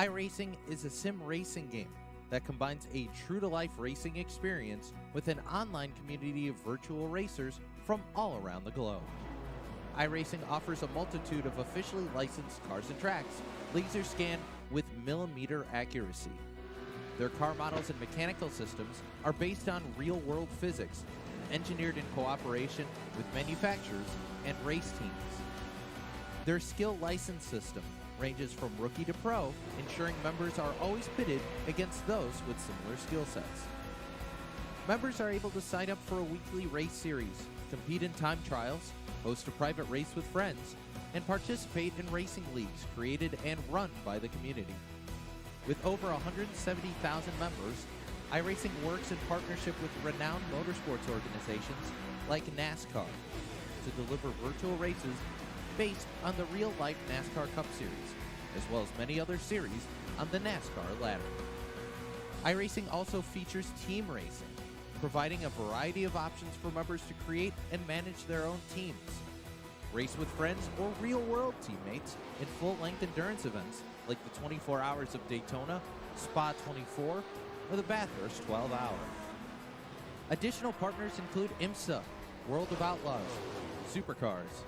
iRacing is a sim racing game that combines a true-to-life racing experience with an online community of virtual racers from all around the globe. iRacing offers a multitude of officially licensed cars and tracks, laser scanned with millimeter accuracy. Their car models and mechanical systems are based on real-world physics, engineered in cooperation with manufacturers and race teams. Their skill license system ranges from rookie to pro, ensuring members are always pitted against those with similar skill sets. Members are able to sign up for a weekly race series, compete in time trials, host a private race with friends, and participate in racing leagues created and run by the community. With over 170,000 members, iRacing works in partnership with renowned motorsports organizations like NASCAR to deliver virtual races based on the real-life NASCAR Cup Series, as well as many other series on the NASCAR ladder. iRacing also features team racing, providing a variety of options for members to create and manage their own teams. Race with friends or real-world teammates in full-length endurance events like the 24 Hours of Daytona, Spa 24, or the Bathurst 12 Hour. Additional partners include IMSA, World of Outlaws, Supercars,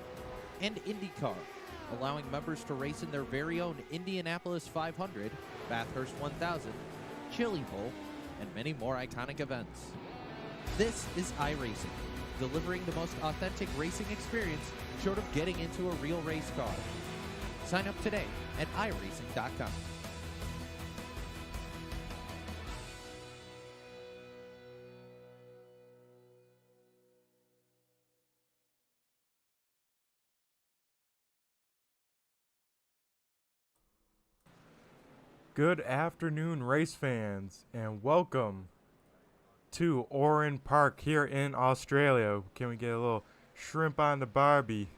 and IndyCar, allowing members to race in their very own Indianapolis 500, Bathurst 1000, Chili Bowl, and many more iconic events. This is iRacing, delivering the most authentic racing experience short of getting into a real race car. Sign up today at iRacing.com. Good afternoon, race fans, and welcome to Oran Park here in Australia. Can we get a little shrimp on the Barbie?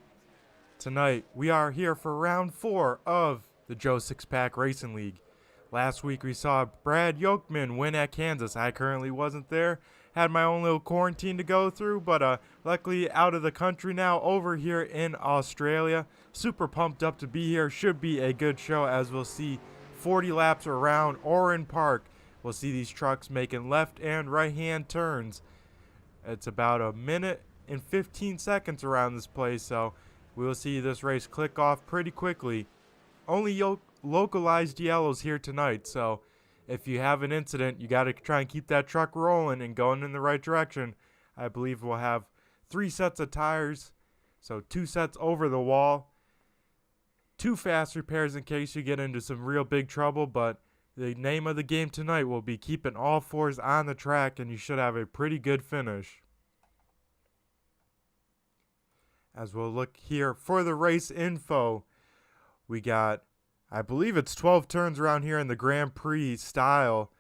Tonight, we are here for round 4 of the Joe Six-Pack Racing League. Last week, we saw Brad Yolkman win at Kansas. I currently wasn't there. Had my own little quarantine to go through, but luckily out of the country now, over here in Australia. Super pumped up to be here. Should be a good show, as we'll see 40 laps around Oran Park. We'll see these trucks making left and right hand turns. It's about a minute and 15 seconds around this place, so we will see this race click off pretty quickly. Only localized yellows here tonight, so if you have an incident, you got to try and keep that truck rolling and going in the right direction. I believe we'll have 3 sets of tires, so 2 sets over the wall. 2 fast repairs in case you get into some real big trouble, but the name of the game tonight will be keeping all 4s on the track, and you should have a pretty good finish. As we'll look here for the race info, we got, I believe it's 12 turns around here in the Grand Prix style.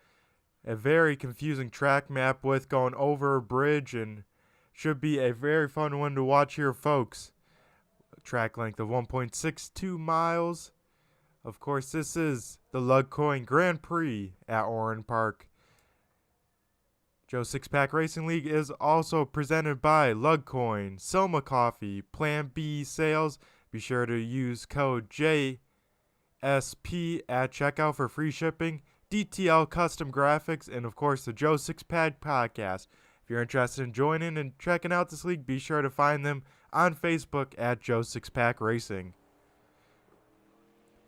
A very confusing track map with going over a bridge, and should be a very fun one to watch here, folks. Track length of 1.62 miles. Of course, this is the LugCoin Grand Prix at Oran Park. Joe Six-Pack Racing League is also presented by LugCoin, Soma Coffee, Plan B Sales. Be sure to use code JSP at checkout for free shipping, DTL Custom Graphics, and of course the Joe Six-Pack Podcast. If you're interested in joining and checking out this league, be sure to find them on Facebook at Joe Six-Pack Racing.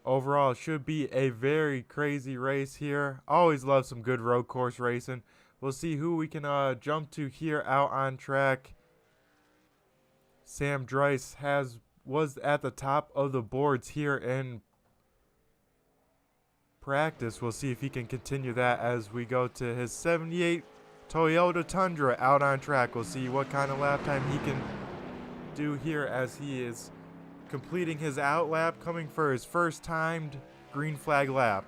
Overall, it should be a very crazy race here. Always love some good road course racing. We'll see who we can jump to here out on track. Sam Dryce was at the top of the boards here in practice. We'll see if he can continue that as we go to his 78 Toyota Tundra out on track. We'll see what kind of lap time he can do here as he is completing his out lap, coming for his first timed green flag lap.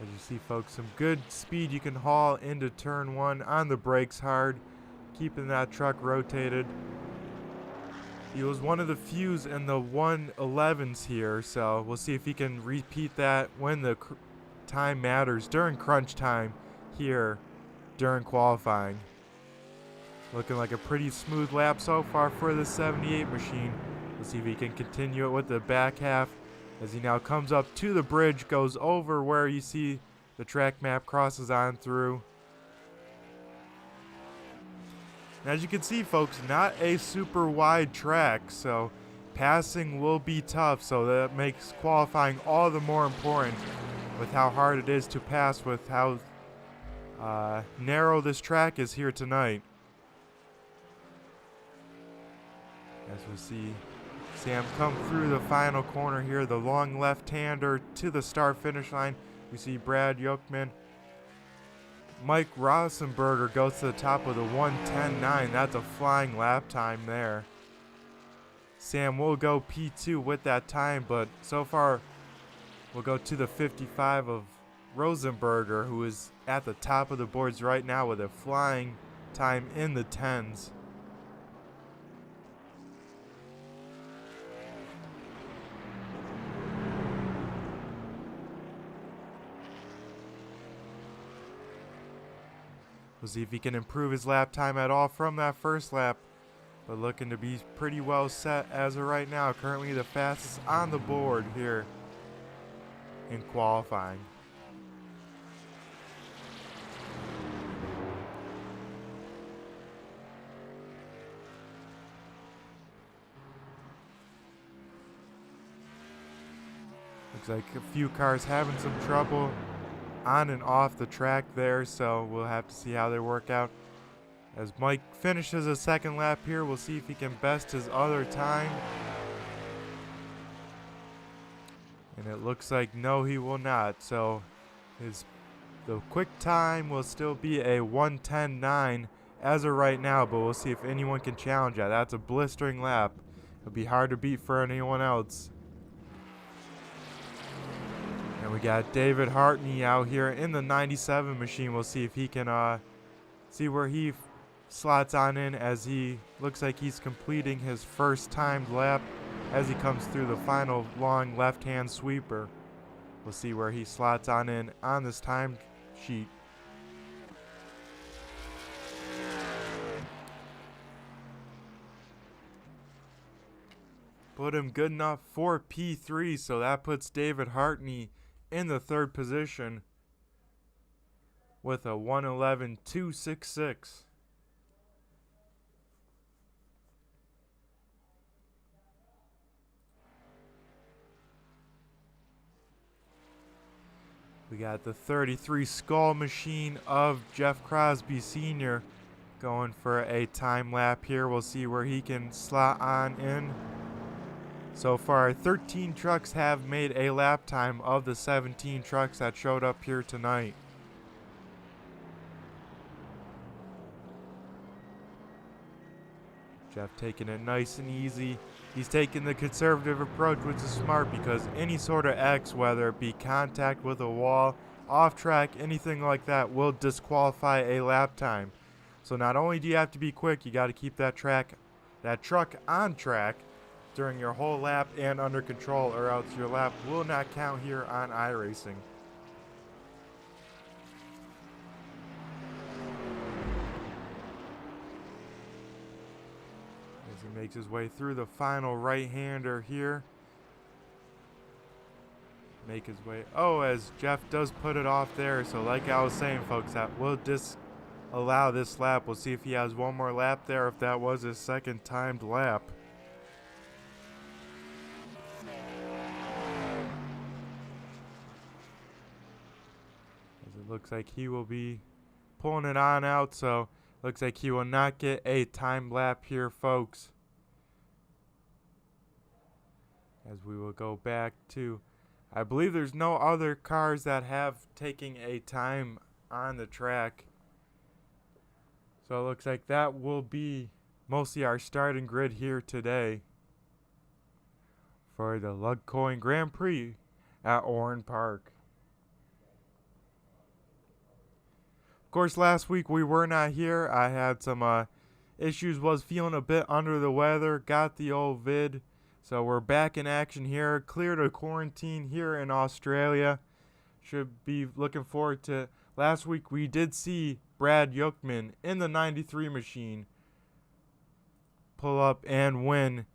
As you see, folks, some good speed you can haul into turn 1 on the brakes hard, keeping that truck rotated. He was one of the fews in the 111s here, so we'll see if he can repeat that when the time matters during crunch time here during qualifying. Looking like a pretty smooth lap so far for the 78 machine. Let's see if he can continue it with the back half as he now comes up to the bridge, goes over where you see the track map crosses on through. And as you can see, folks, not a super wide track, so passing will be tough, so that makes qualifying all the more important with how hard it is to pass with how narrow this track is here tonight. As we see Sam come through the final corner here, the long left-hander to the start-finish line. We see Brad Yuckman. Mike Rosenberger goes to the top of the 1:10.9. That's a flying lap time there. Sam will go P2 with that time, but so far we'll go to the 55 of Rosenberger, who is at the top of the boards right now with a flying time in the 10s. We'll see if he can improve his lap time at all from that first lap, but looking to be pretty well set as of right now. Currently the fastest on the board here in qualifying. Looks like a few cars having some trouble on and off the track there, so we'll have to see how they work out. As Mike finishes a second lap here, we'll see if he can best his other time. And it looks like no, he will not. So the quick time will still be a 1:10.9 as of right now, but we'll see if anyone can challenge that. That's a blistering lap. It'll be hard to beat for anyone else. And we got David Hartney out here in the 97 machine. We'll see if he can see where he slots on in, as he looks like he's completing his first timed lap as he comes through the final long left-hand sweeper. We'll see where he slots on in on this time sheet. Put him good enough for P3, so that puts David Hartney in the third position with a 1:11.266. We got the 33 Skull Machine of Jeff Crosby Sr. going for a time lap here. We'll see where he can slot on in. So far, 13 trucks have made a lap time of the 17 trucks that showed up here tonight. Jeff taking it nice and easy. He's taking the conservative approach, which is smart, because any sort of X, whether it be contact with a wall, off track, anything like that, will disqualify a lap time. So not only do you have to be quick, you got to keep that truck on track during your whole lap and under control, or else your lap will not count here on iRacing. As he makes his way through the final right-hander here. Make his way, as Jeff does put it off there. So like I was saying, folks, that will disallow this lap. We'll see if he has one more lap there, if that was his second timed lap. Looks like he will be pulling it on out, so looks like he will not get a time lap here, folks. As we will go back to, I believe there's no other cars that have taken a time on the track. So it looks like that will be mostly our starting grid here today for the LugCoin Grand Prix at Oran Park. Of course, last week we were not here. I had some issues, was feeling a bit under the weather, got the old vid. So we're back in action here, cleared of quarantine here in Australia. Should be looking forward to. Last week we did see Brad Yuckman in the 93 machine pull up and win.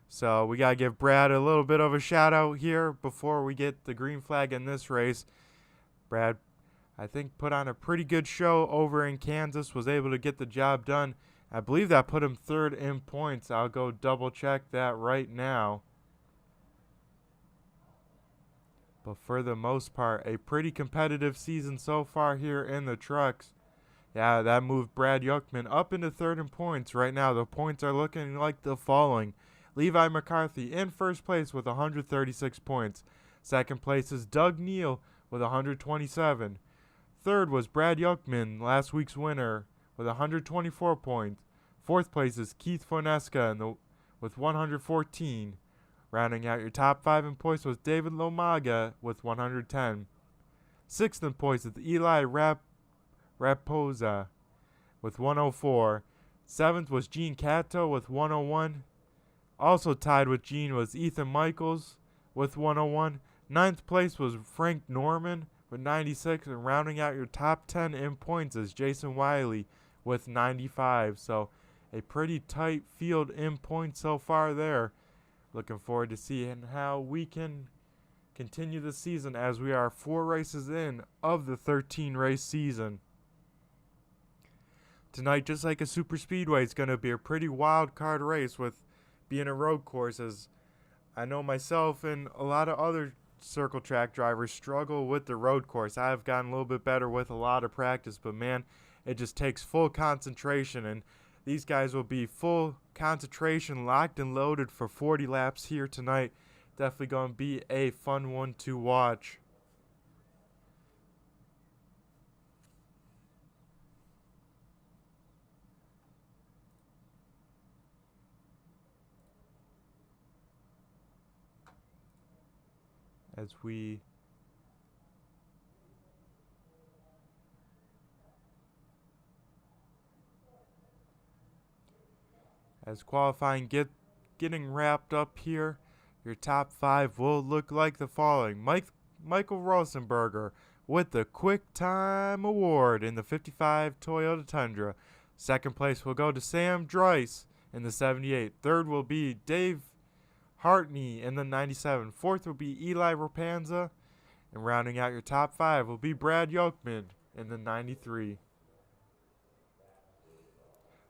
So we got to give Brad a little bit of a shout out here before we get the green flag in this race. Brad, I think, put on a pretty good show over in Kansas, was able to get the job done. I believe that put him third in points. I'll go double check that right now. But for the most part, a pretty competitive season so far here in the trucks. Yeah, that moved Brad Yuckman up into third in points. Right now, the points are looking like the following. Levi McCarthy in first place with 136 points. Second place is Doug Neal with 127. Third was Brad Yuckman, last week's winner, with 124 points. Fourth place is Keith Fonesca with 114. Rounding out your top 5 in points was David Lomaga with 110. Sixth in points is Eli Raposa with 104. Seventh was Gene Cato with 101. Also tied with Gene was Ethan Michaels with 101. Ninth place was Frank Norman with 96. And rounding out your top 10 in points is Jason Wiley with 95. So a pretty tight field in points so far there. Looking forward to seeing how we can continue the season as we are 4 races in of the 13 race season. Tonight, just like a super speedway, it's going to be a pretty wild card race with being a road course, as I know myself and a lot of other circle track drivers struggle with the road course. I've gotten a little bit better with a lot of practice, but man, it just takes full concentration, and these guys will be full concentration, locked and loaded for 40 laps here tonight. Definitely going to be a fun one to watch. As qualifying getting wrapped up here, your top 5 will look like the following. Michael Rosenberger with the Quick Time Award in the 55 Toyota Tundra. Second place will go to Sam Dreiss in the 78. Third will be Dave Hartney in the 97. Fourth will be Eli Rapanza. And rounding out your top 5 will be Brad Yuckman in the 93.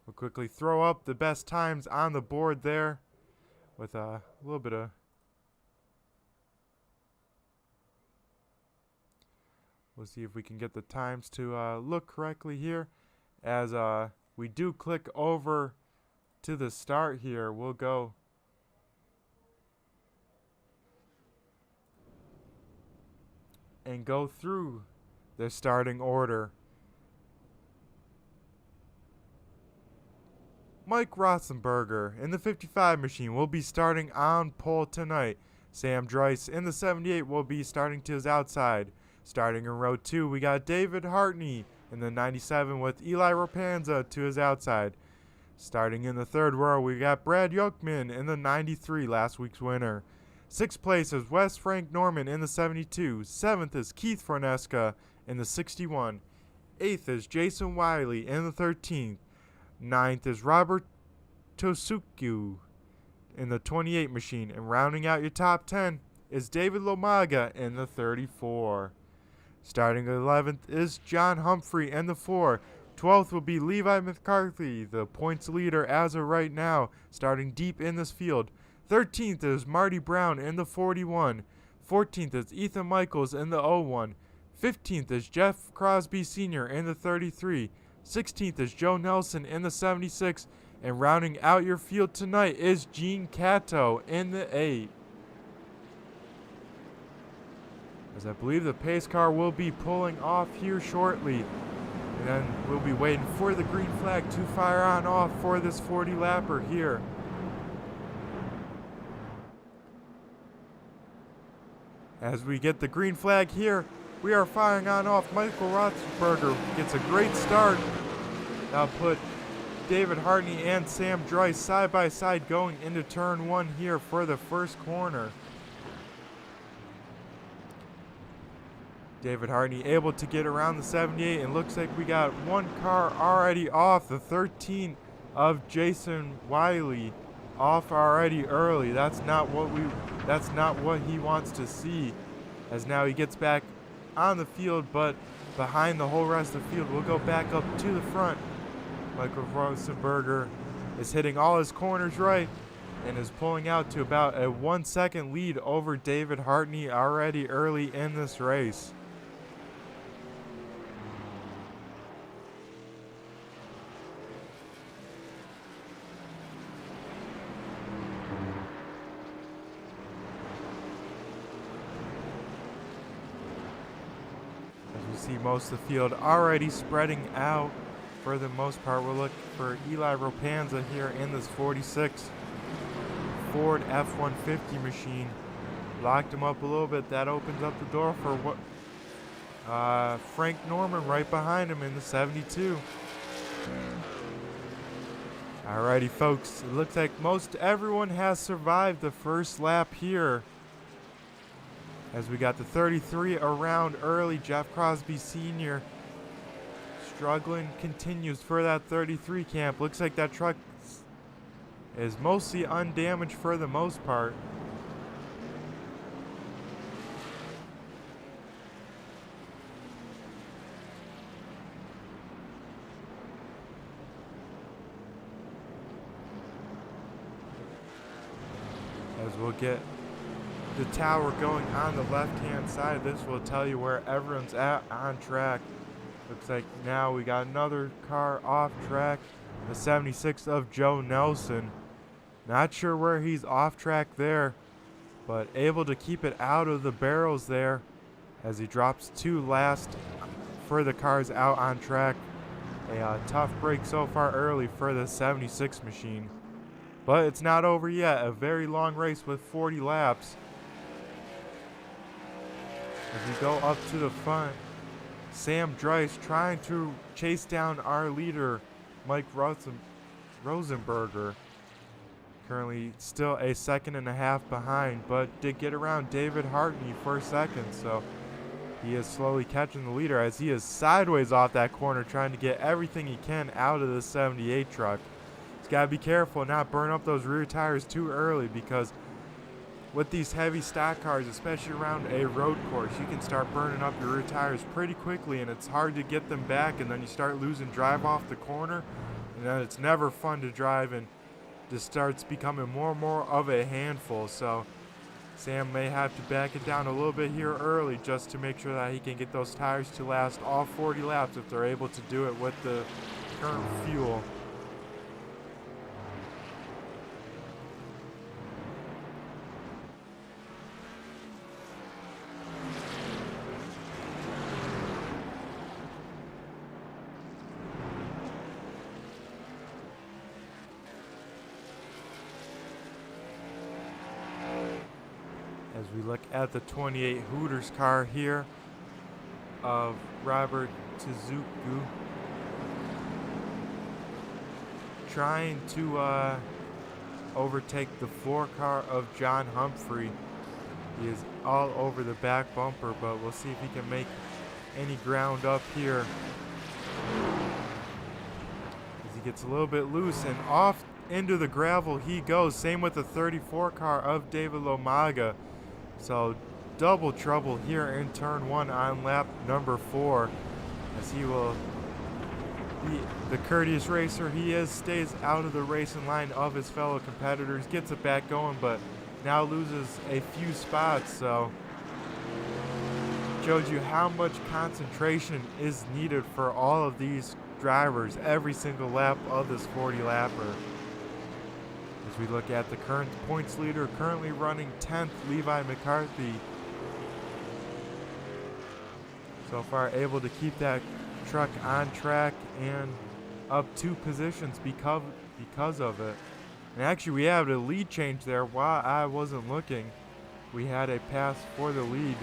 We'll quickly throw up the best times on the board there with a little bit of... We'll see if we can get the times to look correctly here. As we do click over to the start here, we'll go and go through the starting order. Mike Rosenberger in the 55 machine will be starting on pole tonight. Sam Dreiss in the 78 will be starting to his outside. Starting in row 2, we got David Hartney in the 97 with Eli Rapanza to his outside. Starting in the third row, we got Brad Yuckman in the 93, last week's winner. Sixth place is Wes Frank Norman in the 72. Seventh is Keith Fornesca in the 61. Eighth is Jason Wiley in the 13th. Ninth is Robert Tosuku in the 28 machine. And rounding out your top 10 is David Lomaga in the 34. Starting at 11th is John Humphrey in the 4. 12th will be Levi McCarthy, the points leader as of right now, starting deep in this field. 13th is Marty Brown in the 41. 14th is Ethan Michaels in the 01. 15th is Jeff Crosby Sr. in the 33. 16th is Joe Nelson in the 76. And rounding out your field tonight is Gene Cato in the 8. As I believe the pace car will be pulling off here shortly. And then we'll be waiting for the green flag to fire on off for this 40-lapper here. As we get the green flag here, we are firing on off. Michael Rothsberger gets a great start. Now put David Hartney and Sam Dreiss side by side going into turn 1 here for the first corner. David Hartney able to get around the 78, and looks like we got one car already off, the 13 of Jason Wiley off already early. That's not what he wants to see, as now he gets back on the field, but behind the whole rest of the field. We'll go back up to the front. Michael Rosenberger is hitting all his corners right and is pulling out to about a 1 second lead over David Hartney already early in this race. As we see most of the field already spreading out for the most part. We'll look for Eli Ropanza here in this 46 Ford F-150 machine. Locked him up a little bit. That opens up the door for what Frank Norman right behind him in the 72. Alrighty, folks. It looks like most everyone has survived the first lap here, as we got the 33 around early. Jeff Crosby Sr. struggling continues for that 33 camp. Looks like that truck is mostly undamaged for the most part. As we'll get the tower going on the left-hand side, this will tell you where everyone's at on track. Looks like now we got another car off track, the 76 of Joe Nelson. Not sure where he's off track there, but able to keep it out of the barrels there as he drops two last for the cars out on track. A tough break so far early for the 76 machine. But it's not over yet. A very long race with 40 laps. As we go up to the front, Sam Dreiss trying to chase down our leader, Mike Rosenberger. Currently still a second and a half behind, but did get around David Hartney for a second, so he is slowly catching the leader as he is sideways off that corner trying to get everything he can out of the 78 truck. He's got to be careful and not burn up those rear tires too early, because with these heavy stock cars, especially around a road course, you can start burning up your rear tires pretty quickly, and it's hard to get them back, and then you start losing drive off the corner, and then it's never fun to drive, and just starts becoming more and more of a handful. So Sam may have to back it down a little bit here early just to make sure that he can get those tires to last all 40 laps if they're able to do it with the current fuel. As we look at the 28 Hooters car here of Robert Tizuku, trying to overtake the 4 car of John Humphrey. He is all over the back bumper, but we'll see if he can make any ground up here. As he gets a little bit loose and off into the gravel he goes. Same with the 34 car of David Lomaga. So double trouble here in turn 1 on lap number 4, as he will be the courteous racer he is, stays out of the racing line of his fellow competitors, gets it back going, but now loses a few spots. So shows you how much concentration is needed for all of these drivers every single lap of this 40 lapper. As we look at the current points leader, currently running 10th, Levi McCarthy. So far able to keep that truck on track and up 2 positions because of it. And actually we had a lead change there while I wasn't looking. We had a pass for the lead.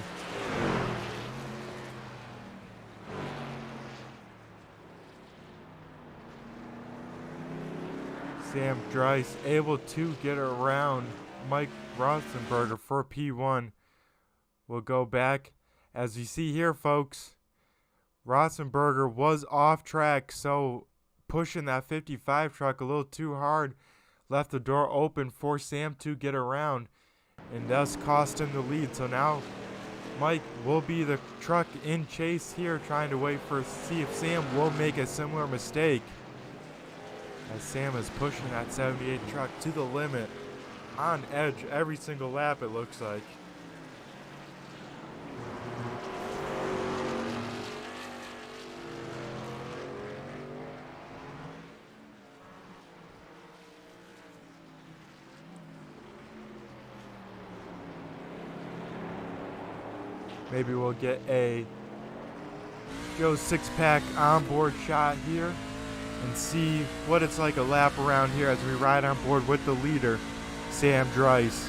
Sam Dreiss able to get around Mike Rosenberger for P1. We'll go back. As you see here, folks, Rosenberger was off track, so pushing that 55 truck a little too hard. Left the door open for Sam to get around and thus cost him the lead. So now Mike will be the truck in chase here, trying to see if Sam will make a similar mistake. As Sam is pushing that 78 truck to the limit, on edge every single lap it looks like. Maybe we'll get a Joe's six-pack onboard shot here and see what it's like a lap around here as we ride on board with the leader, Sam Dryce,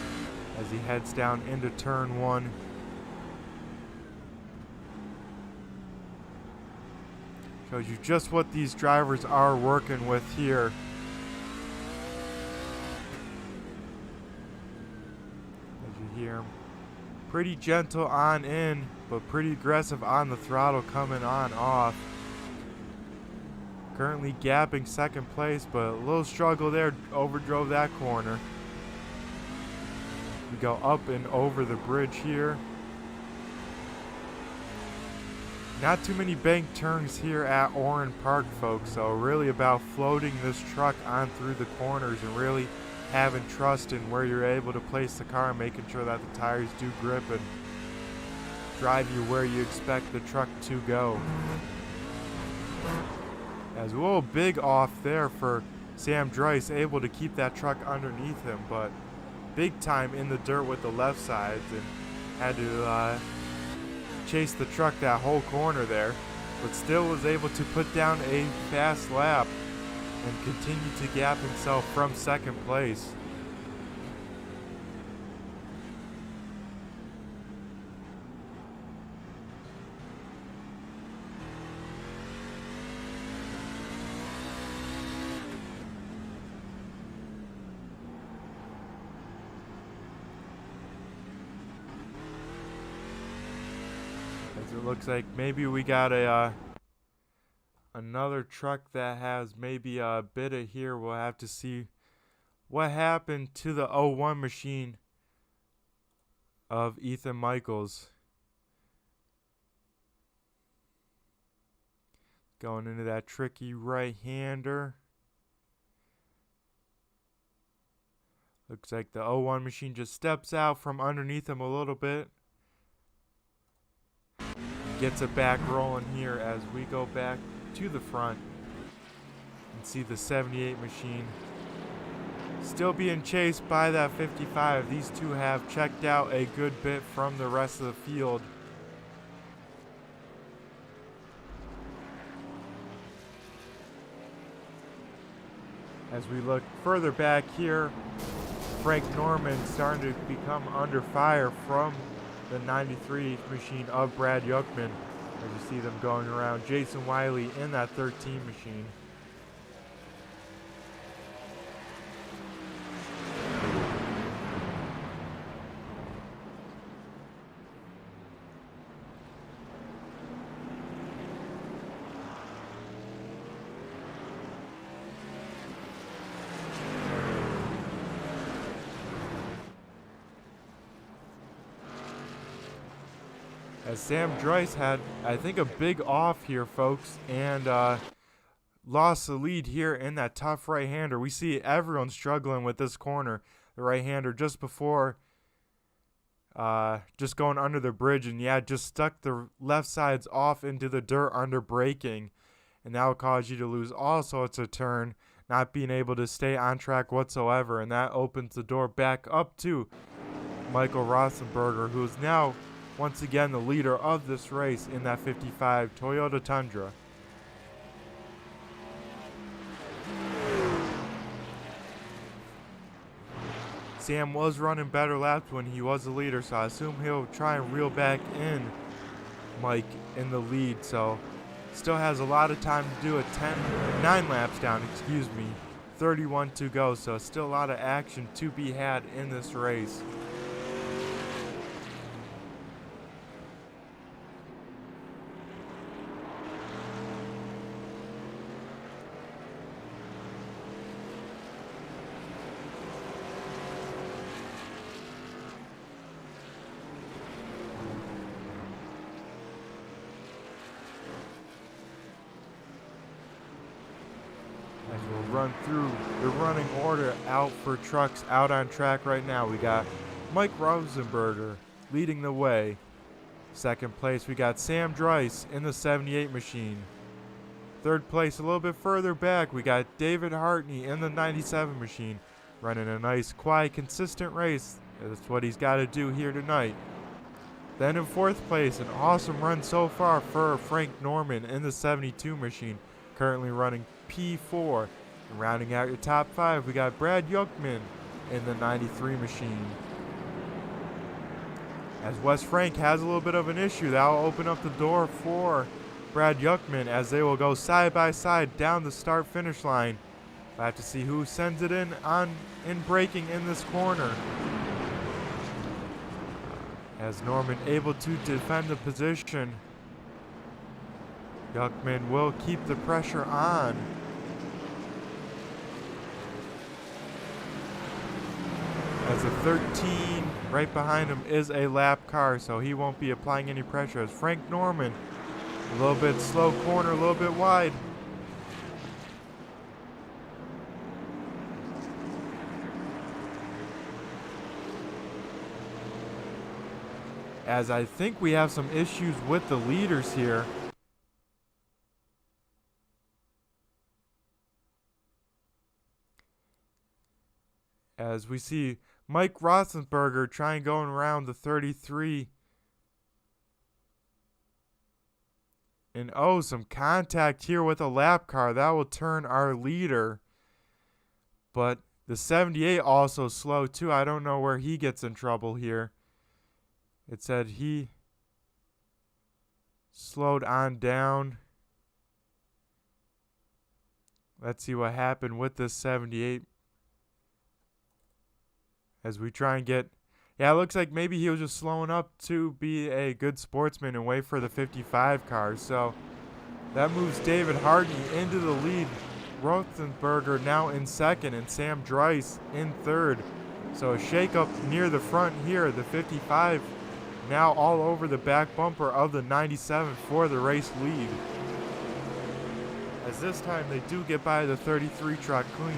as he heads down into turn one. Shows you just what these drivers are working with here. As you hear him. Pretty gentle on in, but pretty aggressive on the throttle coming on off. Currently gapping second place, but a little struggle there, overdrove that corner. We go up and over the bridge here. Not too many bank turns here at Oran Park, folks, so really about floating this truck on through the corners and really having trust in where you're able to place the car and making sure that the tires do grip and drive you where you expect the truck to go. As a little big off there for Sam Dryce, able to keep that truck underneath him, but big time in the dirt with the left sides and had to chase the truck that whole corner there, but still was able to put down a fast lap and continue to gap himself from second place. As it looks like maybe we got a another truck that has maybe a bit of here. We'll have to see what happened to the 01 machine of Ethan Michaels. Going into that tricky right-hander. Looks like the 01 machine just steps out from underneath him a little bit. Gets it back rolling here as we go back to the front and see the 78 machine still being chased by that 55. These two have checked out a good bit from the rest of the field. As we look further back here, Frank Norman starting to become under fire from the 93 machine of Brad Yuckman. As you see them going around Jason Wiley in that 13 machine. As Sam Dryce had, I think, a big off here, folks, and lost the lead here in that tough right-hander. We see everyone struggling with this corner, the right-hander, just before just going under the bridge, and yeah, just stuck the left sides off into the dirt under braking, and that will cause you to lose all sorts of turn, not being able to stay on track whatsoever, and that opens the door back up to Michael Rosenberger, who is now once again the leader of this race in that 55 Toyota Tundra. Sam was running better laps when he was the leader, so I assume he'll try and reel back in Mike in the lead. So still has a lot of time to do it. 9 laps down, 31 to go, so still a lot of action to be had in this race. run through the running order out for trucks out on track right now. We got Mike Rosenberger leading the way. Second place, we got Sam Dreiss in the 78 machine. Third place, a little bit further back, we got David Hartney in the 97 machine, running a nice, quiet, consistent race. That's what he's got to do here tonight. Then in fourth place, an awesome run so far for Frank Norman in the 72 machine, currently running P4. And rounding out your top five, we got Brad Yuckman in the 93 machine. As Wes Frank has a little bit of an issue, that will open up the door for Brad Yuckman as they will go side by side down the start-finish line. We'll have to see who sends it in braking in this corner. As Norman able to defend the position, Yuckman will keep the pressure on. As a 13 right behind him is a lap car, so he won't be applying any pressure. As Frank Norman, a little bit slow corner, a little bit wide. As I think we have some issues with the leaders here. As we see Mike Roethlisberger trying going around the 33. And some contact here with a lap car. That will turn our leader. But the 78 also slow too. I don't know where he gets in trouble here. It said he slowed on down. Let's see what happened with this 78. As we try and get... Yeah, it looks like maybe he was just slowing up to be a good sportsman and wait for the 55 cars. So that moves David Hardy into the lead. Roethlisberger now in second and Sam Dreiss in third. So a shake-up near the front here. The 55 now all over the back bumper of the 97 for the race lead. As this time they do get by the 33 truck clean.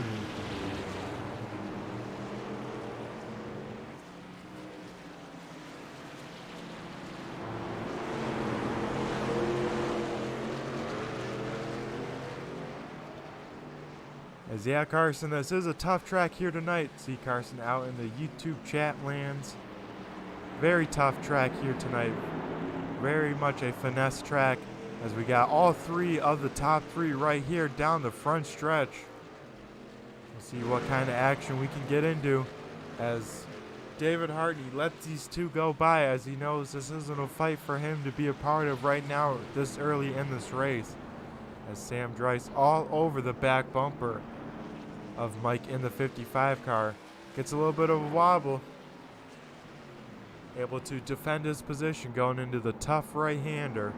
As yeah, Carson, this is a tough track here tonight. See Carson out in the YouTube chat lands. Very tough track here tonight. Very much a finesse track as we got all three of the top three right here down the front stretch. We'll see what kind of action we can get into as David Hartney lets these two go by as he knows this isn't a fight for him to be a part of right now this early in this race. As Sam Dreiss all over the back bumper of Mike in the 55 car. Gets a little bit of a wobble. Able to defend his position going into the tough right-hander.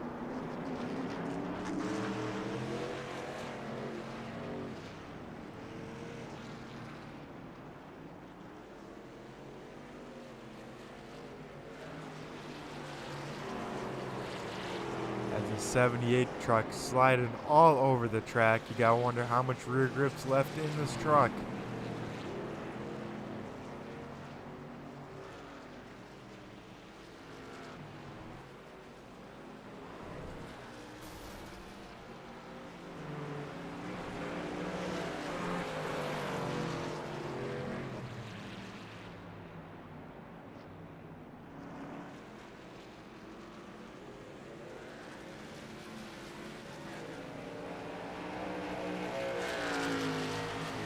As the 78 truck sliding all over the track. You gotta wonder how much rear grip's left in this truck.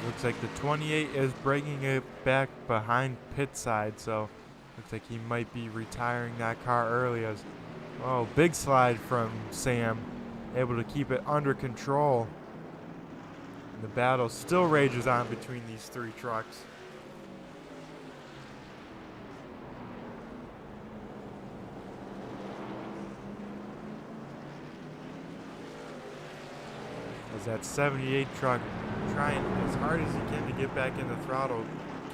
Looks like the 28 is bringing it back behind pit side, so looks like he might be retiring that car early. As big slide from Sam, able to keep it under control. And the battle still rages on between these three trucks. As that 78 truck trying as hard as he can to get back in the throttle,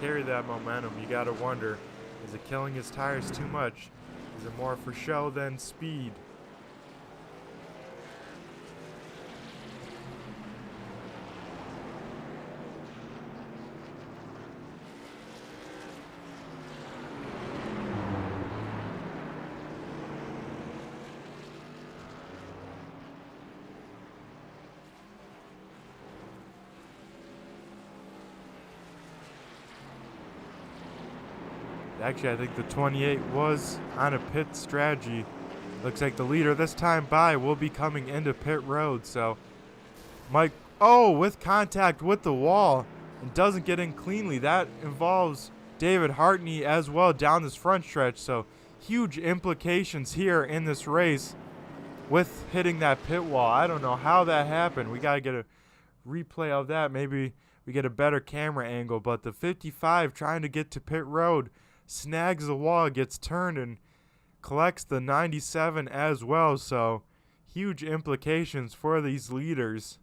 carry that momentum. You gotta wonder, is it killing his tires too much? Is it more for show than speed? Actually, I think the 28 was on a pit strategy. Looks like the leader this time by will be coming into pit road. So Mike, oh, with contact with the wall and doesn't get in cleanly. That involves David Hartney as well down this front stretch. So huge implications here in this race with hitting that pit wall. I don't know how that happened. We got to get a replay of that. Maybe we get a better camera angle. But the 55 trying to get to pit road snags the wall, gets turned, and collects the 97 as well. So huge implications for these leaders.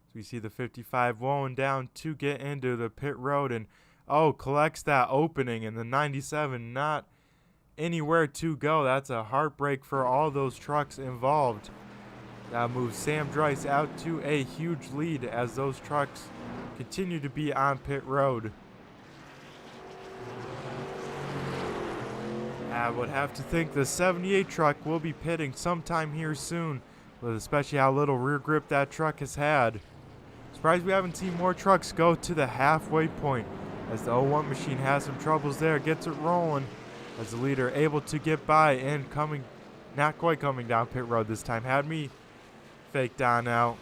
So we see the 55 rolling down to get into the pit road, and collects that opening, and the 97 not anywhere to go. That's a heartbreak for all those trucks involved. That moves Sam Dryce out to a huge lead as those trucks continue to be on pit road. I would have to think the 78 truck will be pitting sometime here soon, with especially how little rear grip that truck has had. Surprised we haven't seen more trucks go to the halfway point, as the 01 machine has some troubles there, gets it rolling, as the leader able to get by and not quite coming down pit road this time. Had me faked on out.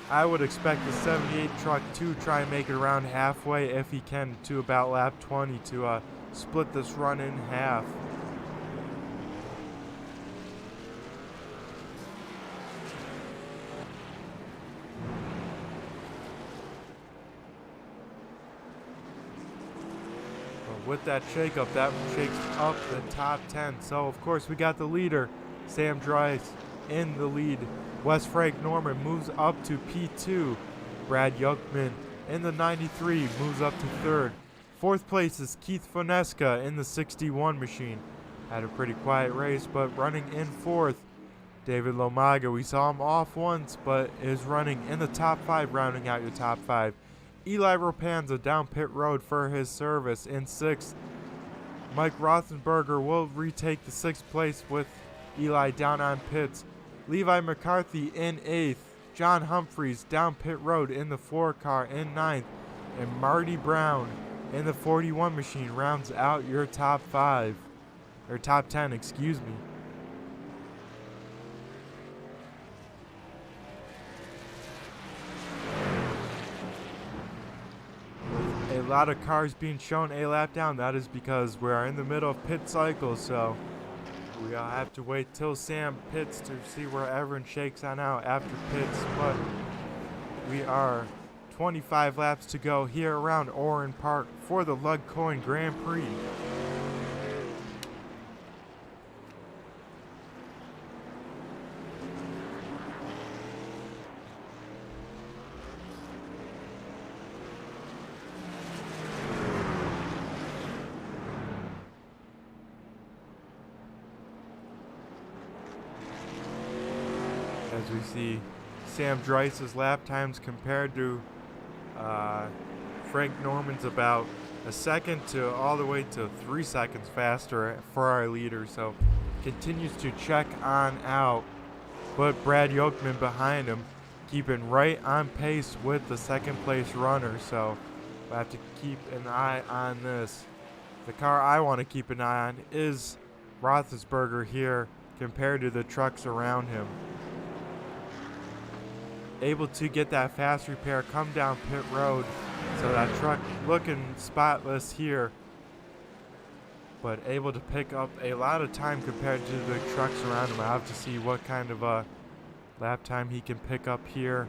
I would expect the 78 truck to try and make it around halfway if he can to about lap 20 to split this run in half. But with that shakeup, that shakes up the top 10. So of course we got the leader, Sam Dryce, in the lead. Wes Frank Norman moves up to P2. Brad Yuckman in the 93 moves up to third. Fourth place is Keith Fonesca in the 61 machine. Had a pretty quiet race, but running in fourth. David Lomaga, we saw him off once, but is running in the top 5, rounding out your top 5. Eli Rapanza down pit road for his service in sixth. Mike Rothenberger will retake the 6th place with Eli down on pits. Levi McCarthy in 8th. John Humphreys down pit road in the 4 car in 9th. And Marty Brown in the 41 machine rounds out your top 5. Or top 10, excuse me. A lot of cars being shown a lap down. That is because we are in the middle of pit cycles, so we'll have to wait till Sam pits to see where everyone shakes on out after pits. But we are 25 laps to go here around Oran Park for the LugCoin Grand Prix. As we see Sam Dryce's lap times compared to Frank Norman's about a second to all the way to 3 seconds faster for our leader. So continues to check on out. But Brad Yokeman behind him, keeping right on pace with the 2nd place runner. So we'll have to keep an eye on this. The car I want to keep an eye on is Roethlisberger here compared to the trucks around him. Able to get that fast repair, come down pit road. So that truck looking spotless here, but able to pick up a lot of time compared to the trucks around him. I have to see what kind of a lap time he can pick up here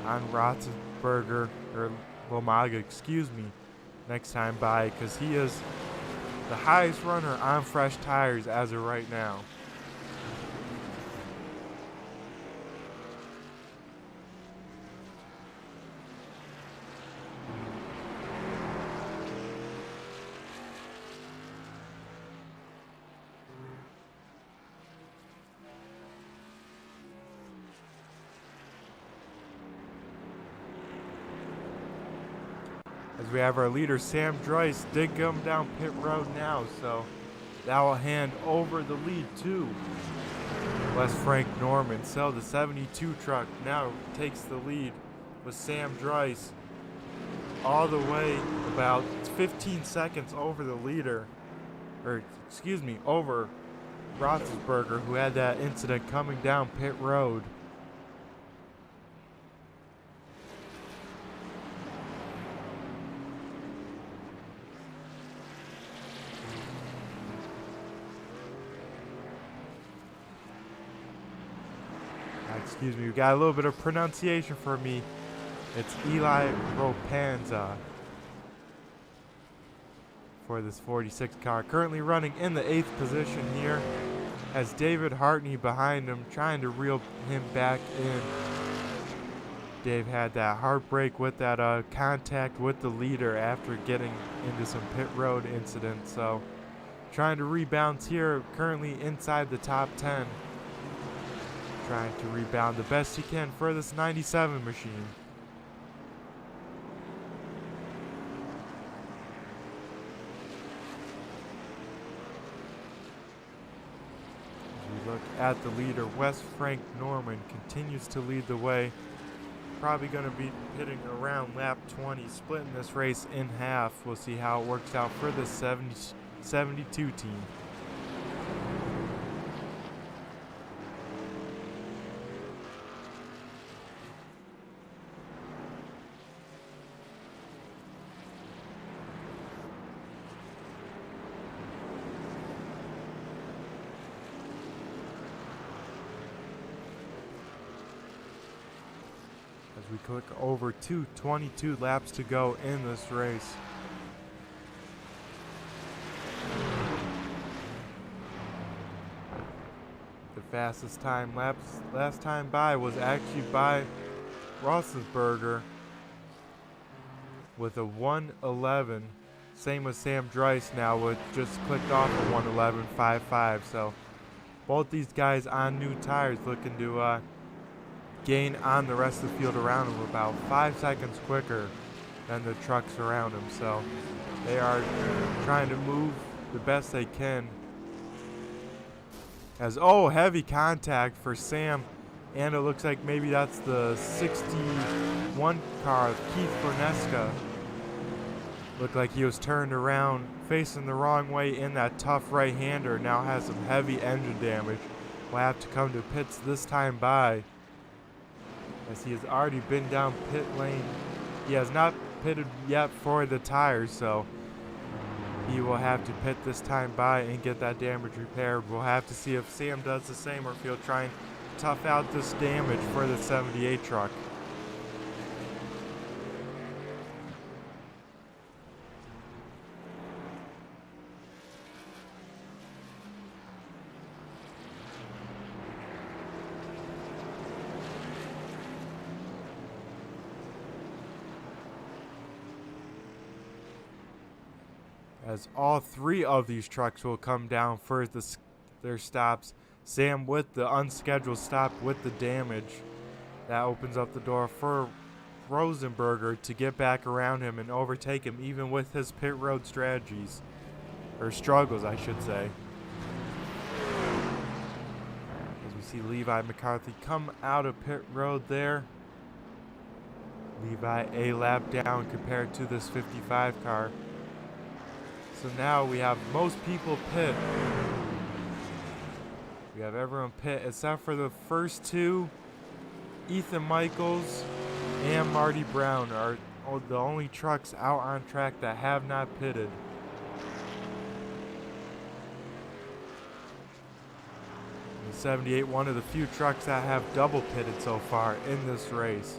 on Roethlisberger, or Lomaga, excuse me, next time by, because he is the highest runner on fresh tires as of right now. As we have our leader Sam Dryce did come down pit road now, so that will hand over the lead to Wes Frank Norman. So the 72 truck now takes the lead with Sam Dryce all the way about 15 seconds over the leader, or excuse me, over Roethlisberger, who had that incident coming down pit road. Excuse me, we got a little bit of pronunciation for me. It's Eli Ropanza for this 46 car. Currently running in the 8th position here. Has David Hartney behind him, trying to reel him back in. Dave had that heartbreak with that contact with the leader after getting into some pit road incidents. So trying to rebound here, currently inside the top 10. Trying to rebound the best he can for this 97 machine. As we look at the leader, Wes Frank Norman continues to lead the way. Probably going to be hitting around lap 20, splitting this race in half. We'll see how it works out for the 72 team. As we click over to 22 laps to go in this race. The fastest time last time by was actually by Roethlisberger with a 1:11. Same with Sam Dryce now, with just clicked off a 1:11.55. So both these guys on new tires, looking to gain on the rest of the field around him about 5 seconds quicker than the trucks around him. So they are trying to move the best they can. As heavy contact for Sam, and it looks like maybe that's the 61 car of Keith Berneska. Looked like he was turned around facing the wrong way in that tough right-hander. Now has some heavy engine damage. Will have to come to pits this time by, as he has already been down pit lane. He has not pitted yet for the tires, so he will have to pit this time by and get that damage repaired. We'll have to see if Sam does the same, or if he'll try and tough out this damage for the 78 truck. As all three of these trucks will come down for their stops. Sam with the unscheduled stop with the damage. That opens up the door for Rosenberger to get back around him and overtake him, even with his pit road strategies. Or struggles, I should say. As we see Levi McCarthy come out of pit road there. Levi a lap down compared to this 55 car. So now we have most people pit. We have everyone pit except for the first two. Ethan Michaels and Marty Brown are the only trucks out on track that have not pitted. The 78, one of the few trucks that have double pitted so far in this race.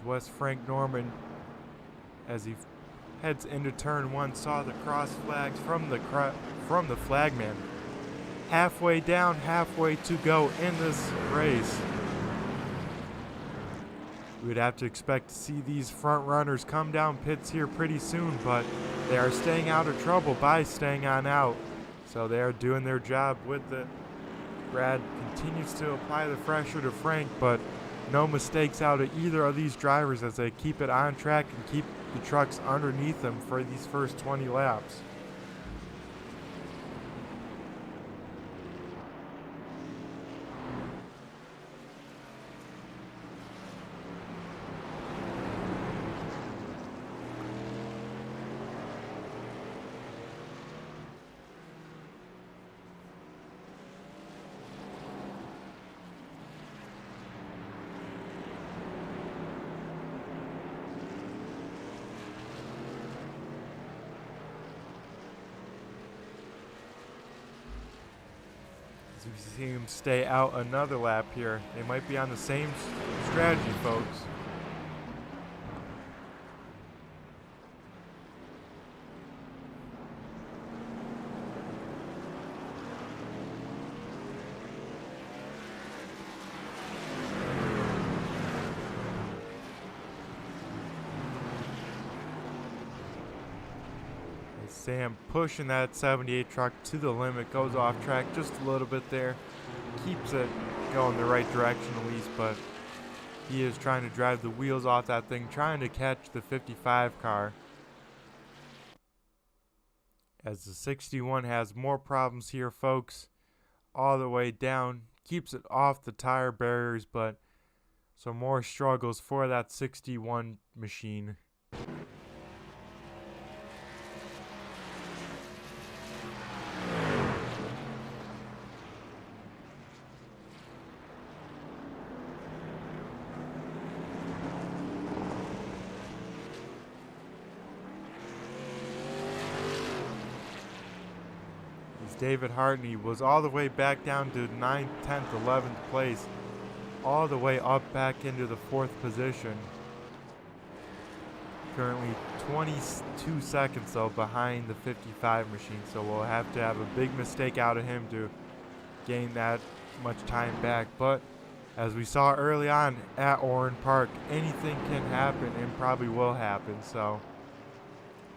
Wes Frank Norman, as he heads into turn one, saw the cross flags from the flagman. Halfway down, halfway to go in this race. We would have to expect to see these front runners come down pits here pretty soon, but they are staying out of trouble by staying on out. So they are doing their job with it. Brad continues to apply the pressure to Frank, but no mistakes out of either of these drivers as they keep it on track and keep the trucks underneath them for these first 20 laps. We see him stay out another lap here. They might be on the same strategy, folks. Sam pushing that 78 truck to the limit, goes off track just a little bit there, keeps it going the right direction at least, but he is trying to drive the wheels off that thing, trying to catch the 55 car. As the 61 has more problems here, folks, all the way down, keeps it off the tire barriers, but some more struggles for that 61 machine. David Hartney was all the way back down to 9th, 10th, 11th place, all the way up back into the 4th position. Currently 22 seconds though behind the 55 machine, so we'll have to have a big mistake out of him to gain that much time back. But as we saw early on at Oran Park, anything can happen and probably will happen, so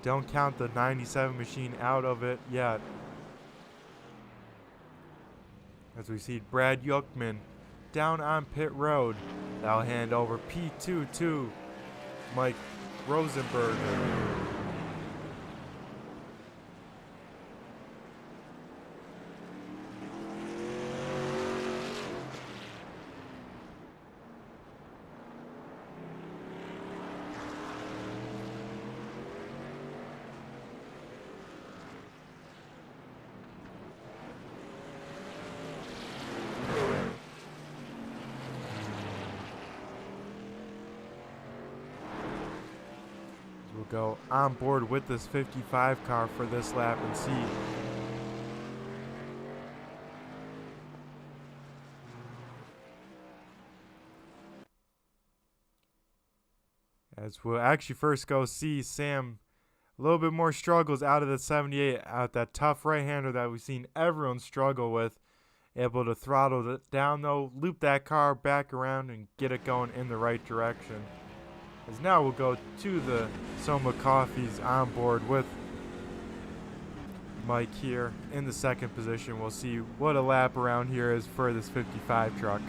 don't count the 97 machine out of it yet. As we see Brad Yuckman down on pit road. That'll hand over P2 to Mike Rosenberg. Go on board with this 55 car for this lap and see as we'll actually first go see Sam a little bit more struggles out of the 78, out that tough right-hander that we've seen everyone struggle with, able to throttle it down though, loop that car back around and get it going in the right direction. As now we'll go to the Soma Coffees on board with Mike here in the second position. We'll see what a lap around here is for this 55 truck.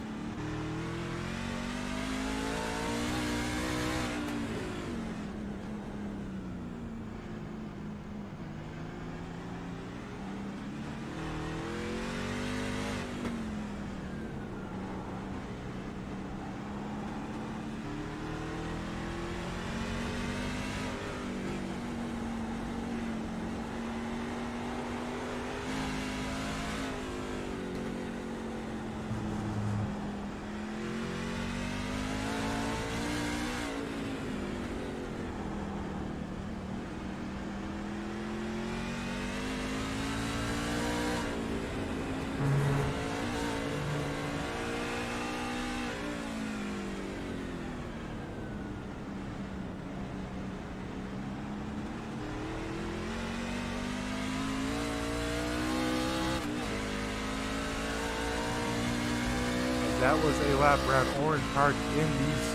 That was a lap around Oran Park in these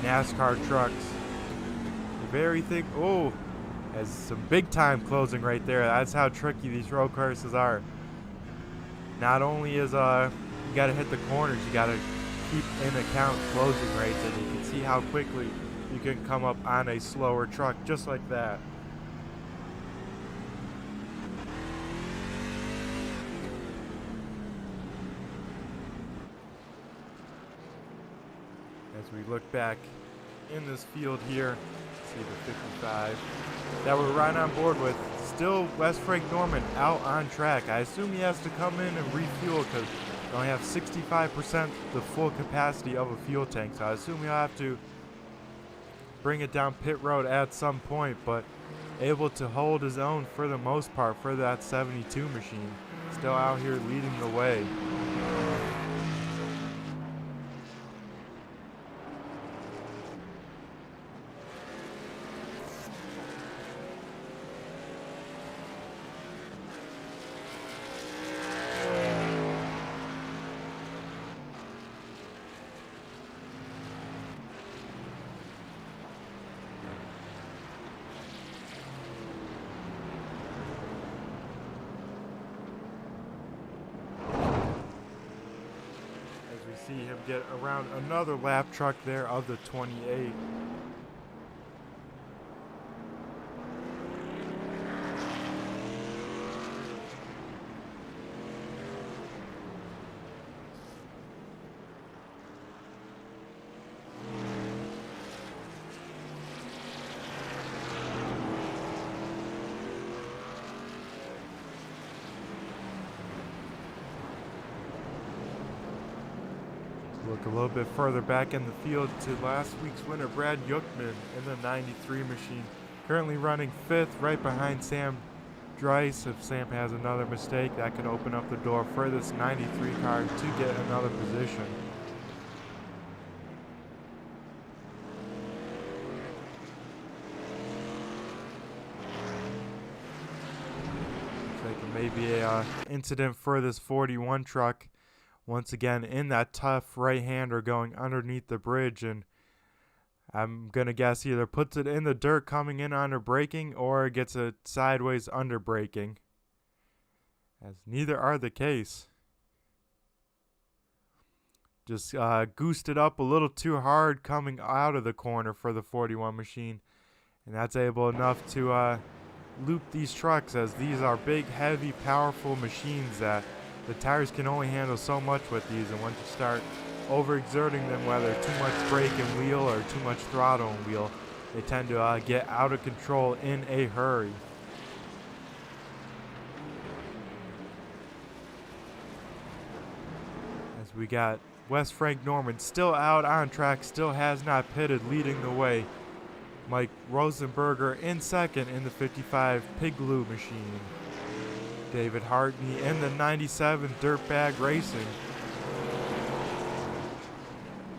NASCAR trucks. Very thick. Oh, has some big time closing right there. That's how tricky these road courses are. Not only is you got to hit the corners, you got to keep in account closing rates, and you can see how quickly you can come up on a slower truck just like that. As we look back in this field here, see the 55 that we're right on board with. Still Wes Frank Norman out on track. I assume he has to come in and refuel because they only have 65% the full capacity of a fuel tank. So I assume he'll have to bring it down pit road at some point, but able to hold his own for the most part for that 72 machine. Still out here leading the way. See him get around another lap truck there of the 28. Look a little bit further back in the field to last week's winner, Brad Yuckman in the 93 machine. Currently running 5th right behind Sam Dreiss. If Sam has another mistake, that could open up the door for this 93 car to get another position. Looks like maybe a incident for this 41 truck. Once again, in that tough right-hander going underneath the bridge, and I'm going to guess either puts it in the dirt coming in under braking or gets it sideways under braking, as neither are the case. Just goosed it up a little too hard coming out of the corner for the 41 machine, and that's able enough to loop these trucks, as these are big, heavy, powerful machines that the tires can only handle so much with these, and once you start overexerting them, whether too much brake and wheel or too much throttle and wheel, they tend to get out of control in a hurry. As we got Wes Frank Norman still out on track, still has not pitted, leading the way. Mike Rosenberger in second in the 55 Piggloo machine. David Hartney in the 97 Dirtbag Racing.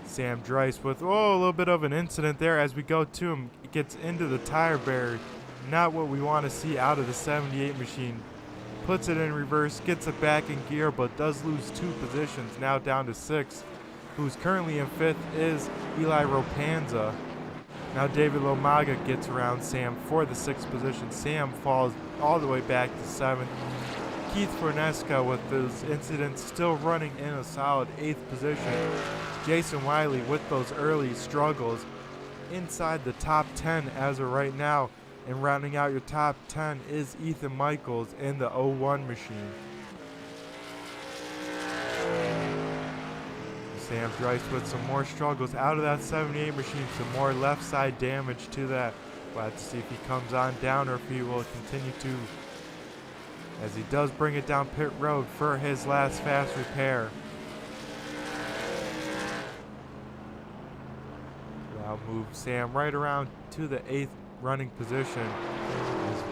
Sam Dreiss with, a little bit of an incident there as we go to him. It gets into the tire barrier. Not what we want to see out of the 78 machine. Puts it in reverse, gets it back in gear, but does lose 2 positions, now down to 6. Who's currently in 5th is Eli Ropanza. Now David Lomaga gets around Sam for the 6th position. Sam falls all the way back to 7th. Keith Fornesca with those incidents still running in a solid 8th position. Jason Wiley with those early struggles inside the top 10 as of right now. And rounding out your top 10 is Ethan Michaels in the 01 machine. Sam Dreiss with some more struggles out of that 78 machine, some more left side damage to that. We'll have to see if he comes on down or if he will continue to, as he does bring it down pit road for his last fast repair. That'll move Sam right around to the 8th running position. As